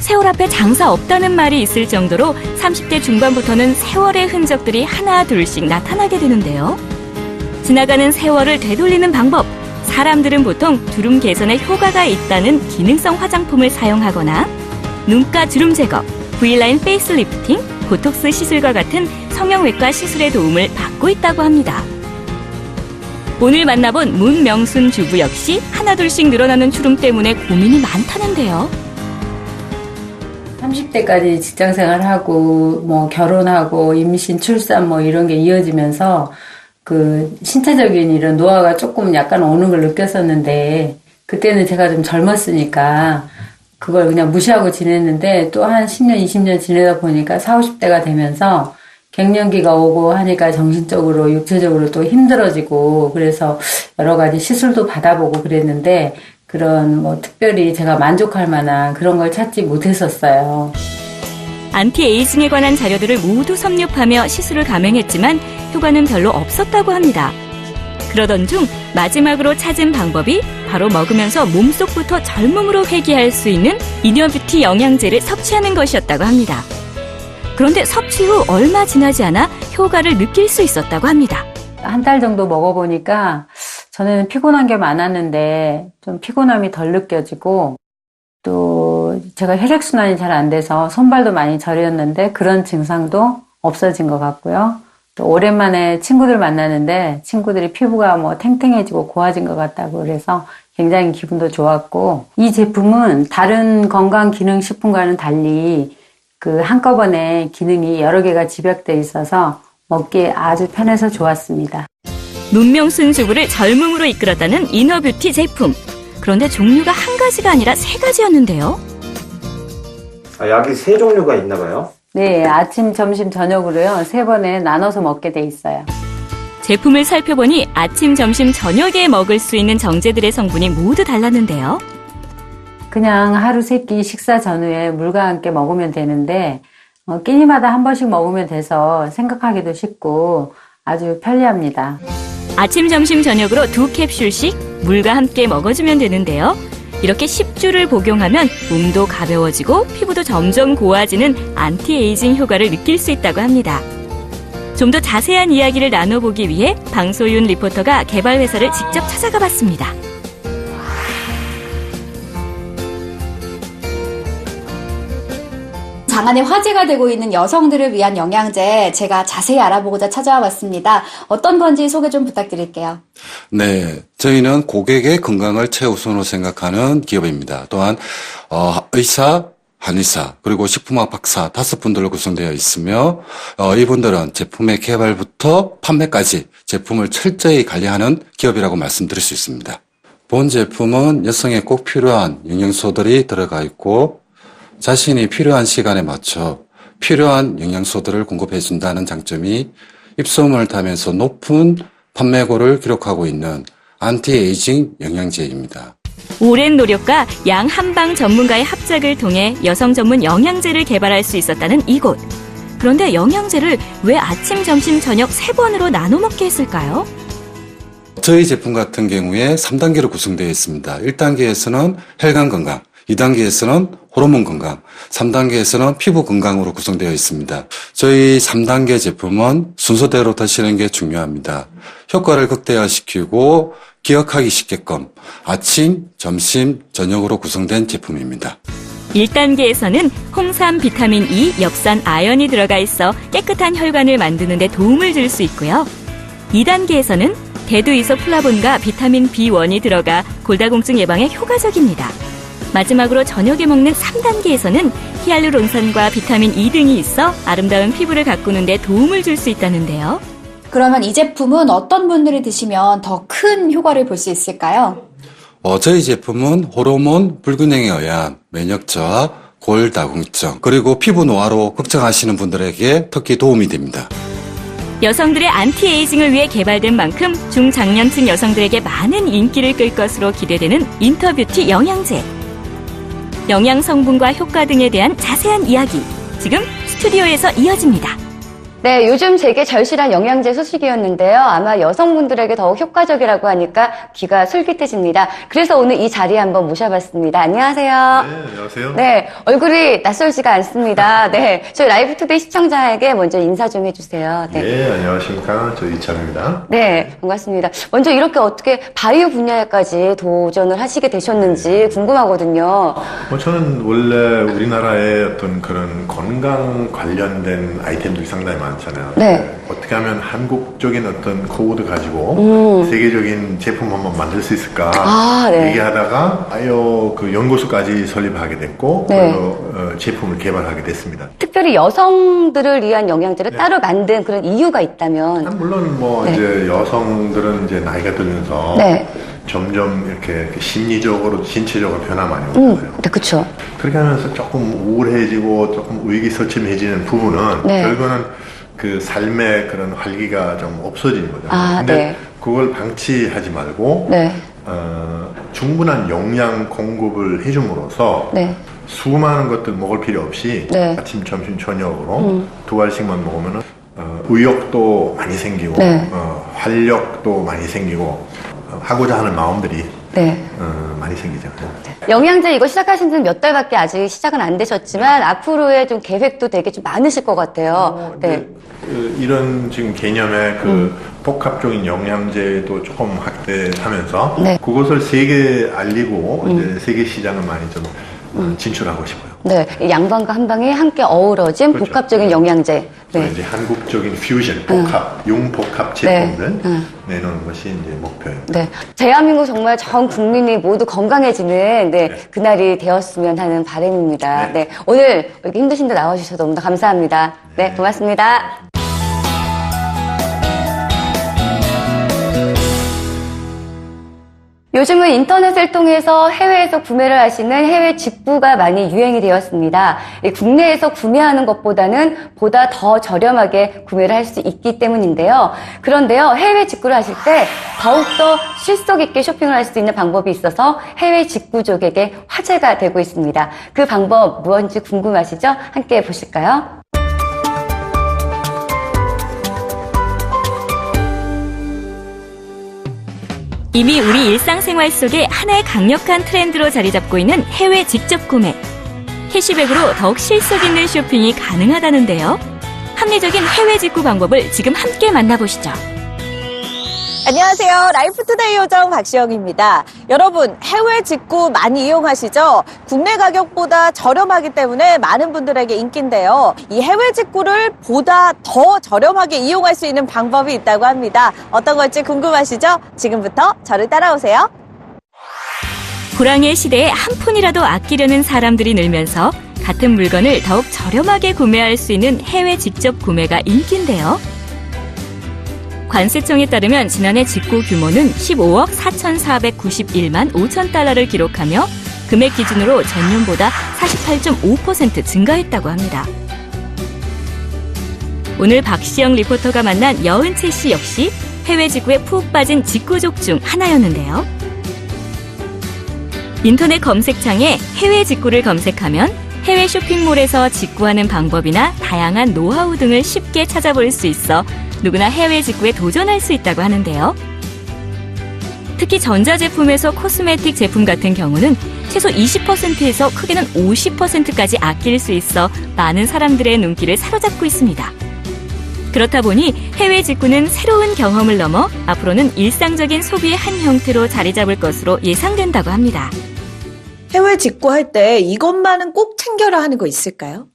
세월 앞에 장사 없다는 말이 있을 정도로 30대 중반부터는 세월의 흔적들이 하나 둘씩 나타나게 되는데요. 지나가는 세월을 되돌리는 방법. 사람들은 보통 주름 개선에 효과가 있다는 기능성 화장품을 사용하거나 눈가 주름 제거, V라인 페이스리프팅, 보톡스 시술과 같은 성형외과 시술의 도움을 받고 있다고 합니다. 오늘 만나본 문명순 주부 역시 하나둘씩 늘어나는 주름 때문에 고민이 많다는데요. 30대까지 직장 생활하고, 결혼하고, 임신, 출산, 이런 게 이어지면서, 신체적인 이런 노화가 조금 약간 오는 걸 느꼈었는데, 그때는 제가 좀 젊었으니까, 그걸 그냥 무시하고 지냈는데, 또 한 10년, 20년 지내다 보니까 40, 50대가 되면서, 갱년기가 오고 하니까 정신적으로, 육체적으로 또 힘들어지고, 그래서 여러 가지 시술도 받아보고 그랬는데, 그런 특별히 제가 만족할 만한 그런 걸 찾지 못했었어요. 안티에이징에 관한 자료들을 모두 섭렵하며 시술을 감행했지만 효과는 별로 없었다고 합니다. 그러던 중 마지막으로 찾은 방법이 바로 먹으면서 몸속부터 젊음으로 회귀할 수 있는 이너뷰티 영양제를 섭취하는 것이었다고 합니다. 그런데 섭취 후 얼마 지나지 않아 효과를 느낄 수 있었다고 합니다. 한 달 정도 먹어보니까 저는 피곤한 게 많았는데 좀 피곤함이 덜 느껴지고 또 제가 혈액순환이 잘 안 돼서 손발도 많이 저렸는데 그런 증상도 없어진 것 같고요. 또 오랜만에 친구들 만나는데 친구들이 피부가 탱탱해지고 고와진 것 같다고 그래서 굉장히 기분도 좋았고 이 제품은 다른 건강기능식품과는 달리 한꺼번에 기능이 여러 개가 집약돼 있어서 먹기에 아주 편해서 좋았습니다. 문명순 주부를 젊음으로 이끌었다는 이너뷰티 제품. 그런데 종류가 한 가지가 아니라 세 가지였는데요. 약이 세 종류가 있나 봐요? 네, 아침, 점심, 저녁으로요. 3번에 나눠서 먹게 돼 있어요. 제품을 살펴보니 아침, 점심, 저녁에 먹을 수 있는 정제들의 성분이 모두 달랐는데요. 그냥 하루 3끼 식사 전후에 물과 함께 먹으면 되는데 끼니마다 한 번씩 먹으면 돼서 생각하기도 쉽고 아주 편리합니다. 아침, 점심, 저녁으로 2캡슐씩 물과 함께 먹어주면 되는데요. 이렇게 10주를 복용하면 몸도 가벼워지고 피부도 점점 고와지는 안티에이징 효과를 느낄 수 있다고 합니다. 좀 더 자세한 이야기를 나눠보기 위해 방소윤 리포터가 개발 회사를 직접 찾아가 봤습니다. 장안의 화제가 되고 있는 여성들을 위한 영양제 제가 자세히 알아보고자 찾아와 봤습니다. 어떤 건지 소개 좀 부탁드릴게요. 네, 저희는 고객의 건강을 최우선으로 생각하는 기업입니다. 또한 의사, 한의사, 그리고 식품학 박사 5분들로 구성되어 있으며 이분들은 제품의 개발부터 판매까지 제품을 철저히 관리하는 기업이라고 말씀드릴 수 있습니다. 본 제품은 여성에 꼭 필요한 영양소들이 들어가 있고 자신이 필요한 시간에 맞춰 필요한 영양소들을 공급해 준다는 장점이 입소문을 타면서 높은 판매고를 기록하고 있는 안티에이징 영양제입니다. 오랜 노력과 양 한방 전문가의 합작을 통해 여성 전문 영양제를 개발할 수 있었다는 이곳. 그런데 영양제를 왜 아침, 점심, 저녁 3번으로 나눠 먹게 했을까요? 저희 제품 같은 경우에 3단계로 구성되어 있습니다. 1단계에서는 혈관 건강, 2단계에서는 호르몬 건강, 3단계에서는 피부 건강으로 구성되어 있습니다. 저희 3단계 제품은 순서대로 드시는 게 중요합니다. 효과를 극대화시키고 기억하기 쉽게끔 아침, 점심, 저녁으로 구성된 제품입니다. 1단계에서는 홍삼, 비타민 E, 엽산, 아연이 들어가 있어 깨끗한 혈관을 만드는 데 도움을 줄 수 있고요. 2단계에서는 대두이소플라본과 비타민 B1이 들어가 골다공증 예방에 효과적입니다. 마지막으로 저녁에 먹는 3단계에서는 히알루론산과 비타민 E 등이 있어 아름다운 피부를 가꾸는 데 도움을 줄 수 있다는데요. 그러면 이 제품은 어떤 분들이 드시면 더 큰 효과를 볼 수 있을까요? 저희 제품은 호르몬 불균형에 의한 면역 저하, 골다공증, 그리고 피부 노화로 걱정하시는 분들에게 특히 도움이 됩니다. 여성들의 안티에이징을 위해 개발된 만큼 중장년층 여성들에게 많은 인기를 끌 것으로 기대되는 인터뷰티 영양제. 영양 성분과 효과 등에 대한 자세한 이야기, 지금 스튜디오에서 이어집니다. 네, 요즘 제게 절실한 영양제 소식이었는데요. 아마 여성분들에게 더욱 효과적이라고 하니까 귀가 솔깃해집니다. 그래서 오늘 이 자리에 한번 모셔봤습니다. 안녕하세요. 네, 안녕하세요. 네, 얼굴이 낯설지가 않습니다. 네, 저희 라이브투데이 시청자에게 먼저 인사 좀 해주세요. 네, 안녕하십니까. 저 이찬우입니다. 네, 반갑습니다. 먼저 이렇게 어떻게 바이오 분야에까지 도전을 하시게 되셨는지 궁금하거든요. 저는 원래 우리나라의 어떤 그런 건강 관련된 아이템들이 상당히 많잖아요. 네. 어떻게 하면 한국적인 어떤 코드 가지고 세계적인 제품 한번 만들 수 있을까 네. 얘기하다가 바이오 그 연구소까지 설립하게 됐고 네. 그리고 제품을 개발하게 됐습니다. 특별히 여성들을 위한 영양제를 따로 만든 그런 이유가 있다면? 물론 뭐 이제 여성들은 이제 나이가 들면서 점점 이렇게 심리적으로, 신체적으로 변화 많이 오잖아요. 네, 그렇죠. 그렇게 하면서 조금 우울해지고 조금 의기소침해지는 부분은 결국은 그 삶의 그런 활기가 좀 없어지는 거잖아요. 근데 그걸 방치하지 말고 충분한 영양 공급을 해줌으로써 수많은 것들 먹을 필요 없이 아침, 점심, 저녁으로 2알씩만 먹으면 의욕도 많이 생기고 활력도 많이 생기고 하고자 하는 마음들이 많이 생기죠. 영양제 이거 시작하신 지는 몇 달밖에 아직 시작은 안 되셨지만 앞으로의 좀 계획도 되게 좀 많으실 것 같아요. 이런 지금 개념의 그 복합적인 영양제도 조금 확대하면서 그것을 세계에 알리고 이제 세계 시장을 많이 좀 진출하고 싶어요. 네, 양방과 한방이 함께 어우러진 복합적인 영양제. 이제 한국적인 퓨전, 복합, 융복합 제품을 내놓는 것이 이제 목표예요. 네, 대한민국 정말 전 국민이 모두 건강해지는 그날이 되었으면 하는 바람입니다. 네, 오늘 이렇게 힘드신데 나와주셔서 너무 감사합니다. 네, 고맙습니다. 요즘은 인터넷을 통해서 해외에서 구매를 하시는 해외 직구가 많이 유행이 되었습니다. 국내에서 구매하는 것보다는 보다 더 저렴하게 구매를 할 수 있기 때문인데요. 그런데요, 해외 직구를 하실 때 더욱더 실속 있게 쇼핑을 할 수 있는 방법이 있어서 해외 직구족에게 화제가 되고 있습니다. 그 방법 무엇인지 궁금하시죠? 함께 보실까요? 이미 우리 일상생활 속에 하나의 강력한 트렌드로 자리 잡고 있는 해외 직접 구매. 캐시백으로 더욱 실속 있는 쇼핑이 가능하다는데요. 합리적인 해외 직구 방법을 지금 함께 만나보시죠. 안녕하세요. 라이프투데이 요정 박시영입니다. 여러분, 해외 직구 많이 이용하시죠? 국내 가격보다 저렴하기 때문에 많은 분들에게 인기인데요. 이 해외 직구를 보다 더 저렴하게 이용할 수 있는 방법이 있다고 합니다. 어떤 걸지 궁금하시죠? 지금부터 저를 따라오세요. 불황의 시대에 한 푼이라도 아끼려는 사람들이 늘면서 같은 물건을 더욱 저렴하게 구매할 수 있는 해외 직접 구매가 인기인데요. 관세청에 따르면 지난해 직구 규모는 15억 4,491만 5천 달러를 기록하며 금액 기준으로 전년보다 48.5% 증가했다고 합니다. 오늘 박시영 리포터가 만난 여은채 씨 역시 해외 직구에 푹 빠진 직구족 중 하나였는데요. 인터넷 검색창에 해외 직구를 검색하면 해외 쇼핑몰에서 직구하는 방법이나 다양한 노하우 등을 쉽게 찾아볼 수 있어 누구나 해외 직구에 도전할 수 있다고 하는데요. 특히 전자제품에서 코스메틱 제품 같은 경우는 최소 20%에서 크게는 50%까지 아낄 수 있어 많은 사람들의 눈길을 사로잡고 있습니다. 그렇다 보니 해외 직구는 새로운 경험을 넘어 앞으로는 일상적인 소비의 한 형태로 자리 잡을 것으로 예상된다고 합니다. 해외 직구할 때 이것만은 꼭 챙겨라 하는 거 있을까요?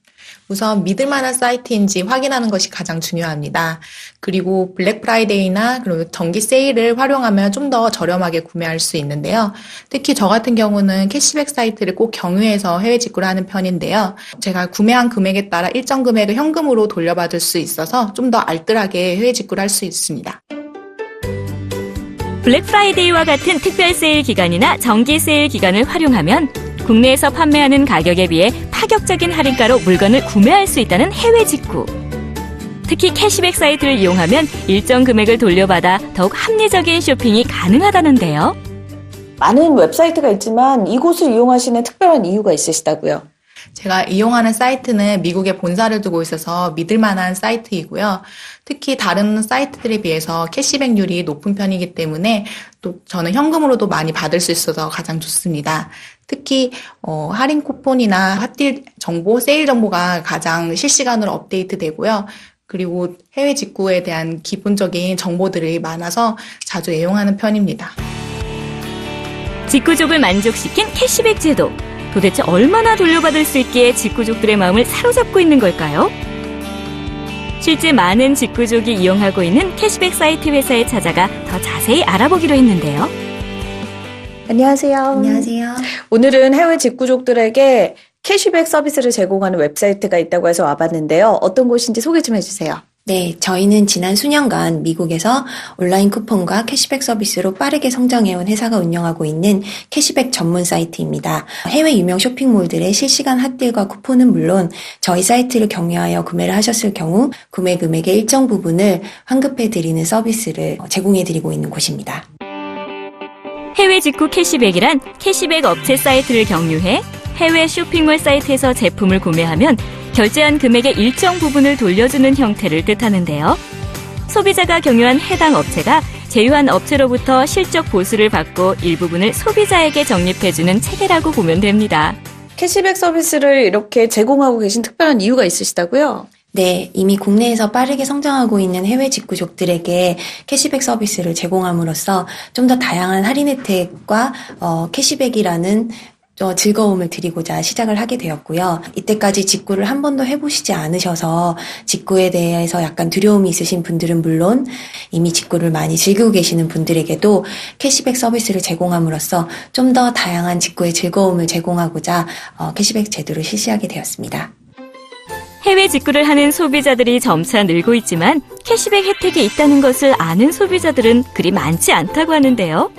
우선 믿을 만한 사이트인지 확인하는 것이 가장 중요합니다. 그리고 블랙 프라이데이나 그리고 정기 세일을 활용하면 좀 더 저렴하게 구매할 수 있는데요. 특히 저 같은 경우는 캐시백 사이트를 꼭 경유해서 해외 직구를 하는 편인데요. 제가 구매한 금액에 따라 일정 금액을 현금으로 돌려받을 수 있어서 좀 더 알뜰하게 해외 직구를 할 수 있습니다. 블랙 프라이데이와 같은 특별 세일 기간이나 정기 세일 기간을 활용하면 국내에서 판매하는 가격에 비해 파격적인 할인가로 물건을 구매할 수 있다는 해외 직구. 특히 캐시백 사이트를 이용하면 일정 금액을 돌려받아 더욱 합리적인 쇼핑이 가능하다는데요. 많은 웹사이트가 있지만 이곳을 이용하시는 특별한 이유가 있으시다고요? 제가 이용하는 사이트는 미국에 본사를 두고 있어서 믿을 만한 사이트이고요. 특히 다른 사이트들에 비해서 캐시백률이 높은 편이기 때문에 또 저는 현금으로도 많이 받을 수 있어서 가장 좋습니다. 특히 할인 쿠폰이나 핫딜 정보, 세일 정보가 가장 실시간으로 업데이트 되고요. 그리고 해외 직구에 대한 기본적인 정보들이 많아서 자주 애용하는 편입니다. 직구족을 만족시킨 캐시백 제도. 도대체 얼마나 돌려받을 수 있기에 직구족들의 마음을 사로잡고 있는 걸까요? 실제 많은 직구족이 이용하고 있는 캐시백 사이트 회사에 찾아가 더 자세히 알아보기로 했는데요. 안녕하세요. 안녕하세요. 오늘은 해외 직구족들에게 캐시백 서비스를 제공하는 웹사이트가 있다고 해서 와봤는데요. 어떤 곳인지 소개 좀 해주세요. 네, 저희는 지난 수년간 미국에서 온라인 쿠폰과 캐시백 서비스로 빠르게 성장해온 회사가 운영하고 있는 캐시백 전문 사이트입니다. 해외 유명 쇼핑몰들의 실시간 핫딜과 쿠폰은 물론 저희 사이트를 경유하여 구매를 하셨을 경우 구매 금액의 일정 부분을 환급해드리는 서비스를 제공해드리고 있는 곳입니다. 해외 직구 캐시백이란 캐시백 업체 사이트를 경유해 해외 쇼핑몰 사이트에서 제품을 구매하면 결제한 금액의 일정 부분을 돌려주는 형태를 뜻하는데요. 소비자가 경유한 해당 업체가 제휴한 업체로부터 실적 보수를 받고 일부분을 소비자에게 적립해주는 체계라고 보면 됩니다. 캐시백 서비스를 이렇게 제공하고 계신 특별한 이유가 있으시다고요? 네, 이미 국내에서 빠르게 성장하고 있는 해외 직구족들에게 캐시백 서비스를 제공함으로써 좀 더 다양한 할인 혜택과 캐시백이라는 즐거움을 드리고자 시작을 하게 되었고요. 이때까지 직구를 한 번도 해보시지 않으셔서 직구에 대해서 약간 두려움이 있으신 분들은 물론 이미 직구를 많이 즐기고 계시는 분들에게도 캐시백 서비스를 제공함으로써 좀 더 다양한 직구의 즐거움을 제공하고자 캐시백 제도를 실시하게 되었습니다. 해외 직구를 하는 소비자들이 점차 늘고 있지만 캐시백 혜택이 있다는 것을 아는 소비자들은 그리 많지 않다고 하는데요.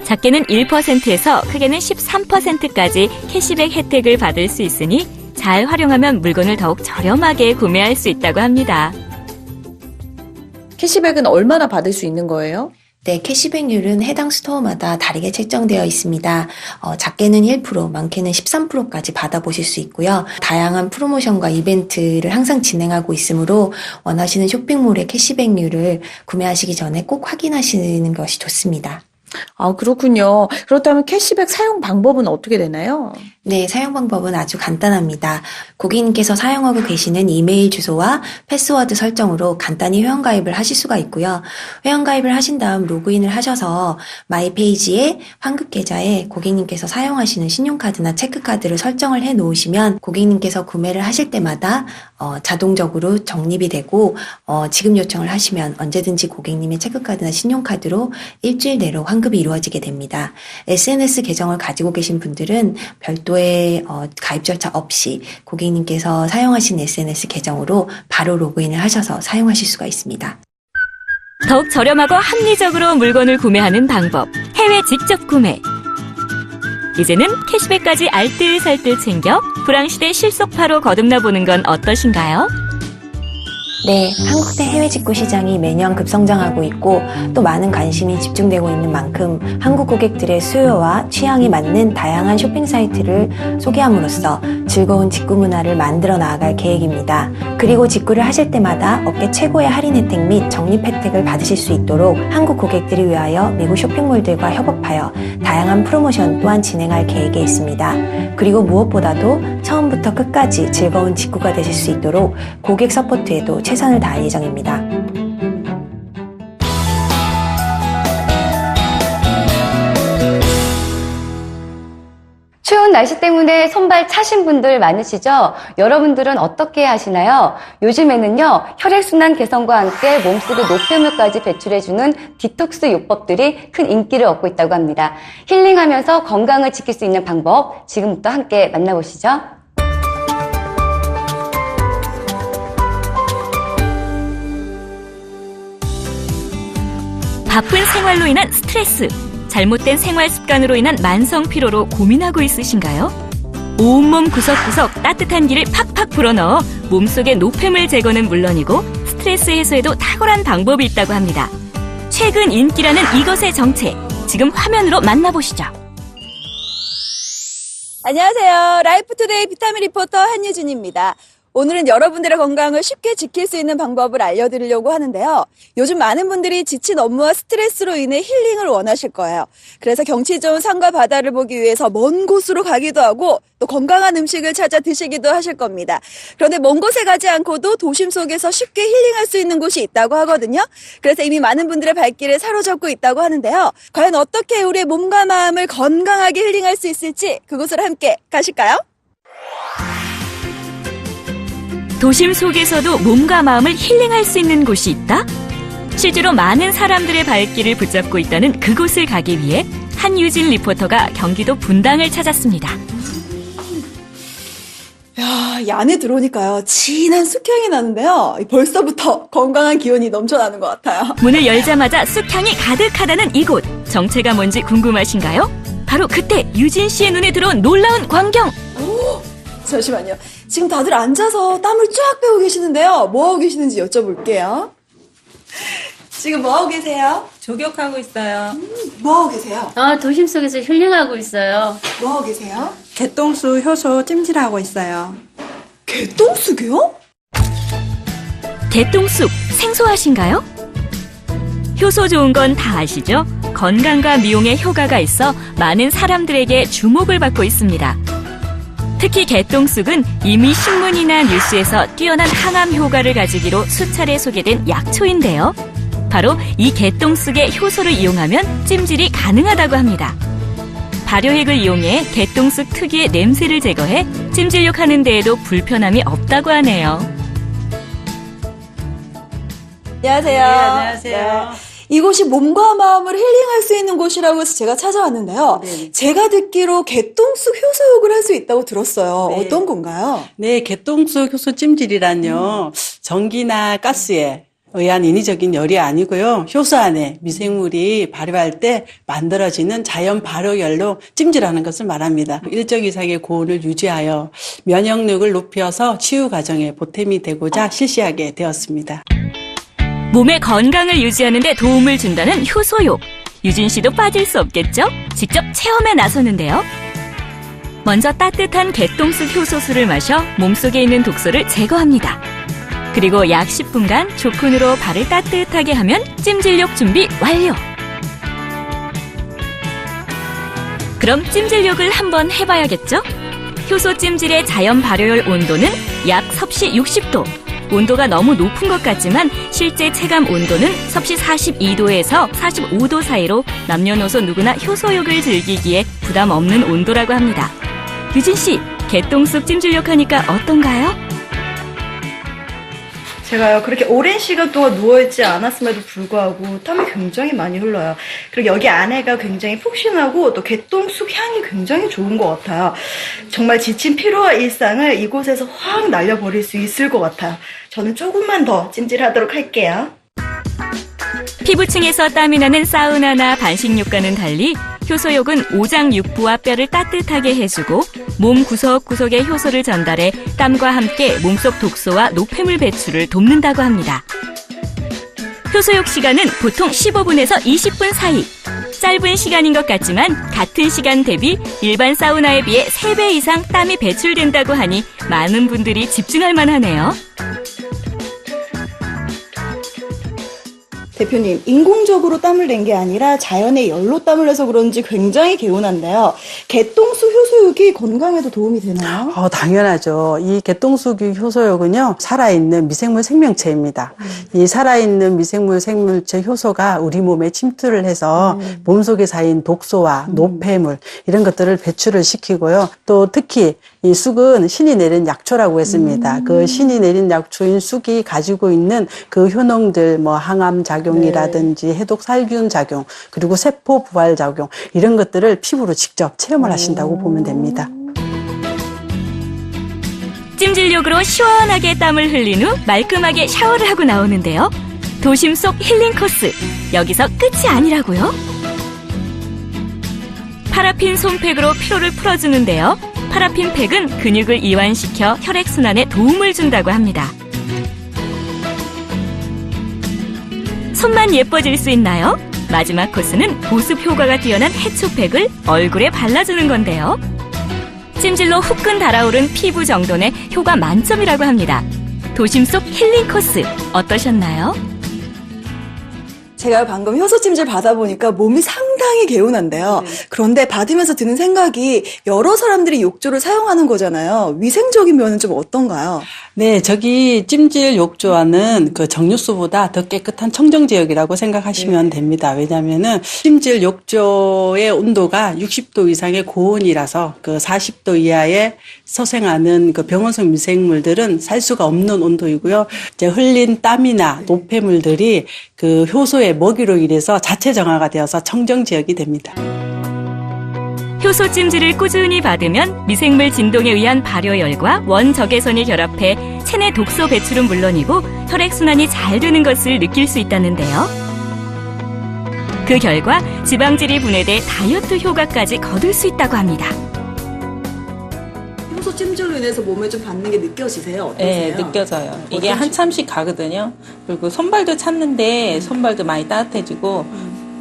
작게는 1%에서 크게는 13%까지 캐시백 혜택을 받을 수 있으니 잘 활용하면 물건을 더욱 저렴하게 구매할 수 있다고 합니다. 캐시백은 얼마나 받을 수 있는 거예요? 네, 캐시백률은 해당 스토어마다 다르게 책정되어 있습니다. 작게는 1%, 많게는 13%까지 받아보실 수 있고요. 다양한 프로모션과 이벤트를 항상 진행하고 있으므로 원하시는 쇼핑몰의 캐시백률을 구매하시기 전에 꼭 확인하시는 것이 좋습니다. 아, 그렇군요. 그렇다면 캐시백 사용 방법은 어떻게 되나요? 네, 사용 방법은 아주 간단합니다. 고객님께서 사용하고 계시는 이메일 주소와 패스워드 설정으로 간단히 회원가입을 하실 수가 있고요. 회원가입을 하신 다음 로그인을 하셔서 마이 페이지에 환급 계좌에 고객님께서 사용하시는 신용카드나 체크카드를 설정을 해 놓으시면 고객님께서 구매를 하실 때마다 자동적으로 적립이 되고 지급 요청을 하시면 언제든지 고객님의 체크카드나 신용카드로 일주일 내로 환급이 이루어지게 됩니다. SNS 계정을 가지고 계신 분들은 별도의 별도의 가입 절차 없이 고객님께서 사용하신 SNS 계정으로 바로 로그인을 하셔서 사용하실 수가 있습니다. 더욱 저렴하고 합리적으로 물건을 구매하는 방법, 해외 직접 구매. 이제는 캐시백까지 알뜰살뜰 챙겨 불황시대 실속파로 거듭나 보는 건 어떠신가요? 네, 한국 내 해외 직구 시장이 매년 급성장하고 있고 또 많은 관심이 집중되고 있는 만큼 한국 고객들의 수요와 취향에 맞는 다양한 쇼핑 사이트를 소개함으로써 즐거운 직구 문화를 만들어 나아갈 계획입니다. 그리고 직구를 하실 때마다 업계 최고의 할인 혜택 및 적립 혜택을 받으실 수 있도록 한국 고객들을 위하여 미국 쇼핑몰들과 협업하여 다양한 프로모션 또한 진행할 계획에 있습니다. 그리고 무엇보다도 처음부터 끝까지 즐거운 직구가 되실 수 있도록 고객 서포트에도 최선을 다할 예정입니다. 추운 날씨 때문에 손발 차신 분들 많으시죠? 여러분들은 어떻게 하시나요? 요즘에는요, 혈액순환 개선과 함께 몸속의 노폐물까지 배출해주는 디톡스 요법들이 큰 인기를 얻고 있다고 합니다. 힐링하면서 건강을 지킬 수 있는 방법, 지금부터 함께 만나보시죠. 바쁜 생활로 인한 스트레스, 잘못된 생활 습관으로 인한 만성 피로로 고민하고 있으신가요? 온몸 구석구석 따뜻한 기를 팍팍 불어넣어 몸속의 노폐물 제거는 물론이고 스트레스 해소에도 탁월한 방법이 있다고 합니다. 최근 인기라는 이것의 정체, 지금 화면으로 만나보시죠. 안녕하세요. 라이프투데이 비타민 리포터 한유진입니다. 오늘은 여러분들의 건강을 쉽게 지킬 수 있는 방법을 알려드리려고 하는데요. 요즘 많은 분들이 지친 업무와 스트레스로 인해 힐링을 원하실 거예요. 그래서 경치 좋은 산과 바다를 보기 위해서 먼 곳으로 가기도 하고 또 건강한 음식을 찾아 드시기도 하실 겁니다. 그런데 먼 곳에 가지 않고도 도심 속에서 쉽게 힐링할 수 있는 곳이 있다고 하거든요. 그래서 이미 많은 분들의 발길을 사로잡고 있다고 하는데요. 과연 어떻게 우리의 몸과 마음을 건강하게 힐링할 수 있을지 그곳으로 함께 가실까요? 도심 속에서도 몸과 마음을 힐링할 수 있는 곳이 있다? 실제로 많은 사람들의 발길을 붙잡고 있다는 그곳을 가기 위해 한유진 리포터가 경기도 분당을 찾았습니다. 야, 이 안에 들어오니까요. 진한 쑥향이 나는데요. 벌써부터 건강한 기운이 넘쳐나는 것 같아요. 문을 열자마자 쑥향이 가득하다는 이곳. 정체가 뭔지 궁금하신가요? 바로 그때 유진 씨의 눈에 들어온 놀라운 광경. 오, 잠시만요. 지금 다들 앉아서 땀을 쫙 빼고 계시는데요. 뭐하고 계시는지 여쭤볼게요. 지금 뭐하고 계세요? 조격하고 있어요. 뭐하고 계세요? 도심 속에서 힐링하고 있어요. 뭐하고 계세요? 개똥쑥 효소 찜질하고 있어요. 개똥쑥이요? 개똥쑥 생소하신가요? 효소 좋은 건 다 아시죠? 건강과 미용에 효과가 있어 많은 사람들에게 주목을 받고 있습니다. 특히 개똥쑥은 이미 신문이나 뉴스에서 뛰어난 항암 효과를 가지기로 수차례 소개된 약초인데요. 바로 이 개똥쑥의 효소를 이용하면 찜질이 가능하다고 합니다. 발효액을 이용해 개똥쑥 특유의 냄새를 제거해 찜질욕 하는 데에도 불편함이 없다고 하네요. 안녕하세요. 네, 안녕하세요. 네. 이곳이 몸과 마음을 힐링할 수 있는 곳이라고 해서 제가 찾아왔는데요. 네. 제가 듣기로 개똥쑥 효소욕을 할 수 있다고 들었어요. 네. 어떤 건가요? 네, 개똥쑥 효소 찜질이란요. 전기나 가스에 의한 인위적인 열이 아니고요. 효소 안에 미생물이 발효할 때 만들어지는 자연 발효열로 찜질하는 것을 말합니다. 일정 이상의 고온을 유지하여 면역력을 높여서 치유 과정에 보탬이 되고자 실시하게 되었습니다. 몸의 건강을 유지하는 데 도움을 준다는 효소욕. 유진 씨도 빠질 수 없겠죠? 직접 체험에 나서는데요. 먼저 따뜻한 개똥쑥 효소수를 마셔 몸속에 있는 독소를 제거합니다. 그리고 약 10분간 조픈으로 발을 따뜻하게 하면 찜질욕 준비 완료. 그럼 찜질욕을 한번 해봐야겠죠? 효소 찜질의 자연 발효열 온도는 약 섭씨 60도. 온도가 너무 높은 것 같지만 실제 체감 온도는 섭씨 42도에서 45도 사이로 남녀노소 누구나 효소욕을 즐기기에 부담 없는 온도라고 합니다. 유진 씨, 개똥쑥 찜질욕 하니까 어떤가요? 제가요, 그렇게 오랜 시간 동안 누워있지 않았음에도 불구하고 땀이 굉장히 많이 흘러요. 그리고 여기 안에가 굉장히 푹신하고 또 개똥쑥 향이 굉장히 좋은 것 같아요. 정말 지친 피로와 일상을 이곳에서 확 날려버릴 수 있을 것 같아요. 저는 조금만 더 찜질하도록 할게요. 피부층에서 땀이 나는 사우나나 반신욕과는 달리 효소욕은 오장 육부와 뼈를 따뜻하게 해주고 몸 구석구석에 효소를 전달해 땀과 함께 몸속 독소와 노폐물 배출을 돕는다고 합니다. 효소욕 시간은 보통 15분에서 20분 사이. 짧은 시간인 것 같지만 같은 시간 대비 일반 사우나에 비해 3배 이상 땀이 배출된다고 하니 많은 분들이 집중할 만하네요. 대표님, 인공적으로 땀을 낸 게 아니라 자연의 열로 땀을 내서 그런지 굉장히 개운한데요. 개똥쑥 효소육이 건강에도 도움이 되나요? 당연하죠. 이 개똥쑥 효소육은요, 살아있는 미생물 생명체입니다. 이 살아있는 미생물 생명체 효소가 우리 몸에 침투를 해서 몸속에 쌓인 독소와 노폐물 이런 것들을 배출을 시키고요. 또 특히 이 쑥은 신이 내린 약초라고 했습니다. 그 신이 내린 약초인 쑥이 가지고 있는 그 효능들, 뭐 항암 작용이라든지 해독 살균 작용, 그리고 세포 부활 작용 이런 것들을 피부로 직접 체험을 하신다고 보면 됩니다. 찜질욕으로 시원하게 땀을 흘린 후 말끔하게 샤워를 하고 나오는데요. 도심 속 힐링 코스, 여기서 끝이 아니라고요? 파라핀 솜팩으로 피로를 풀어주는데요. 파라핀 팩은 근육을 이완시켜 혈액순환에 도움을 준다고 합니다. 손만 예뻐질 수 있나요? 마지막 코스는 보습 효과가 뛰어난 해초팩을 얼굴에 발라주는 건데요. 찜질로 후끈 달아오른 피부 정돈에 효과 만점이라고 합니다. 도심 속 힐링 코스 어떠셨나요? 제가 방금 효소 찜질 받아보니까 몸이 상당히 개운한데요. 그런데 받으면서 드는 생각이 여러 사람들이 욕조를 사용하는 거잖아요. 위생적인 면은 좀 어떤가요? 네, 저기 찜질 욕조와는 그 정유수보다 더 깨끗한 청정 지역이라고 생각하시면 됩니다. 왜냐하면은 찜질 욕조의 온도가 60도 이상의 고온이라서 그 40도 이하에 서생하는 그 병원성 미생물들은 살 수가 없는 온도이고요. 이제 흘린 땀이나 노폐물들이 그 효소의 먹이로 인해서 자체 정화가 되어서 청정 지역이 됩니다. 효소 찜질을 꾸준히 받으면 미생물 진동에 의한 발효열과 원적외선이 결합해 체내 독소 배출은 물론이고 혈액순환이 잘 되는 것을 느낄 수 있다는데요. 그 결과 지방질이 분해돼 다이어트 효과까지 거둘 수 있다고 합니다. 효소 찜질로 인해서 몸에 좀 받는 게 느껴지세요? 어떠세요? 네, 느껴져요. 이게 한참씩 가거든요. 그리고 손발도 찼는데 손발도 많이 따뜻해지고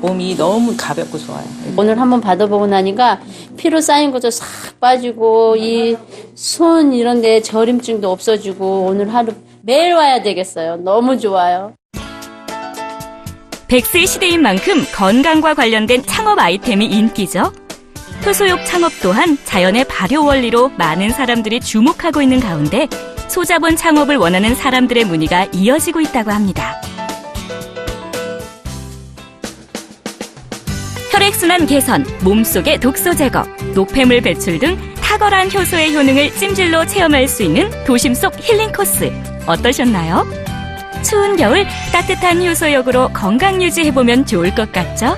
몸이 너무 가볍고 좋아요. 오늘 한번 받아보고 나니까 피로 쌓인 것도 싹 빠지고 이 손 이런 데 저림증도 없어지고 오늘 하루 매일 와야 되겠어요. 너무 좋아요. 100세 시대인 만큼 건강과 관련된 창업 아이템이 인기죠. 효소욕 창업 또한 자연의 발효 원리로 많은 사람들이 주목하고 있는 가운데 소자본 창업을 원하는 사람들의 문의가 이어지고 있다고 합니다. 혈액순환 개선, 몸속의 독소 제거, 노폐물 배출 등 탁월한 효소의 효능을 찜질로 체험할 수 있는 도심 속 힐링 코스 어떠셨나요? 추운 겨울 따뜻한 효소욕으로 건강 유지해보면 좋을 것 같죠?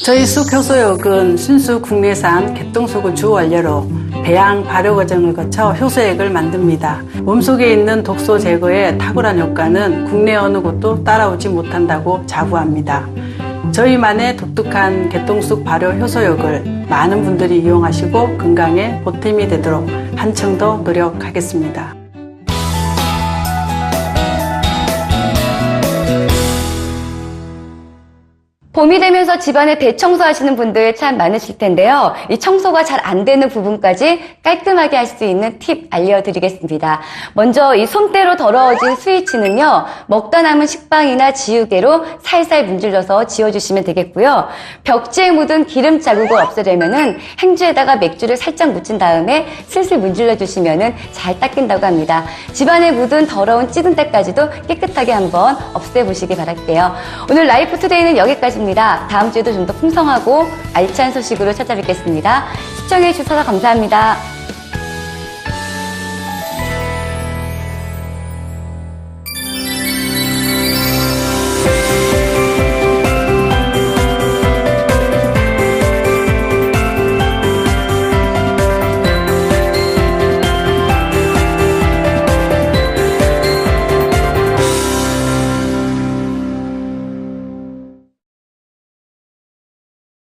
저희 쑥 효소욕은 순수 국내산 개똥쑥을 주 원료로 배양 발효 과정을 거쳐 효소액을 만듭니다. 몸속에 있는 독소 제거에 탁월한 효과는 국내 어느 곳도 따라오지 못한다고 자부합니다. 저희만의 독특한 개똥쑥 발효 효소욕을 많은 분들이 이용하시고 건강에 보탬이 되도록 한층 더 노력하겠습니다. 봄이 되면서 집안에 대청소하시는 분들 참 많으실 텐데요. 이 청소가 잘 안 되는 부분까지 깔끔하게 할 수 있는 팁 알려드리겠습니다. 먼저 이 솜대로 더러워진 스위치는요. 먹다 남은 식빵이나 지우개로 살살 문질러서 지워주시면 되겠고요. 벽지에 묻은 기름 자국을 없애려면은 행주에다가 맥주를 살짝 묻힌 다음에 슬슬 문질러주시면은 잘 닦인다고 합니다. 집안에 묻은 더러운 찌든 때까지도 깨끗하게 한번 없애보시기 바랄게요. 오늘 라이프 투데이는 여기까지입니다. 다음 주에도 좀 더 풍성하고 알찬 소식으로 찾아뵙겠습니다. 시청해 주셔서 감사합니다.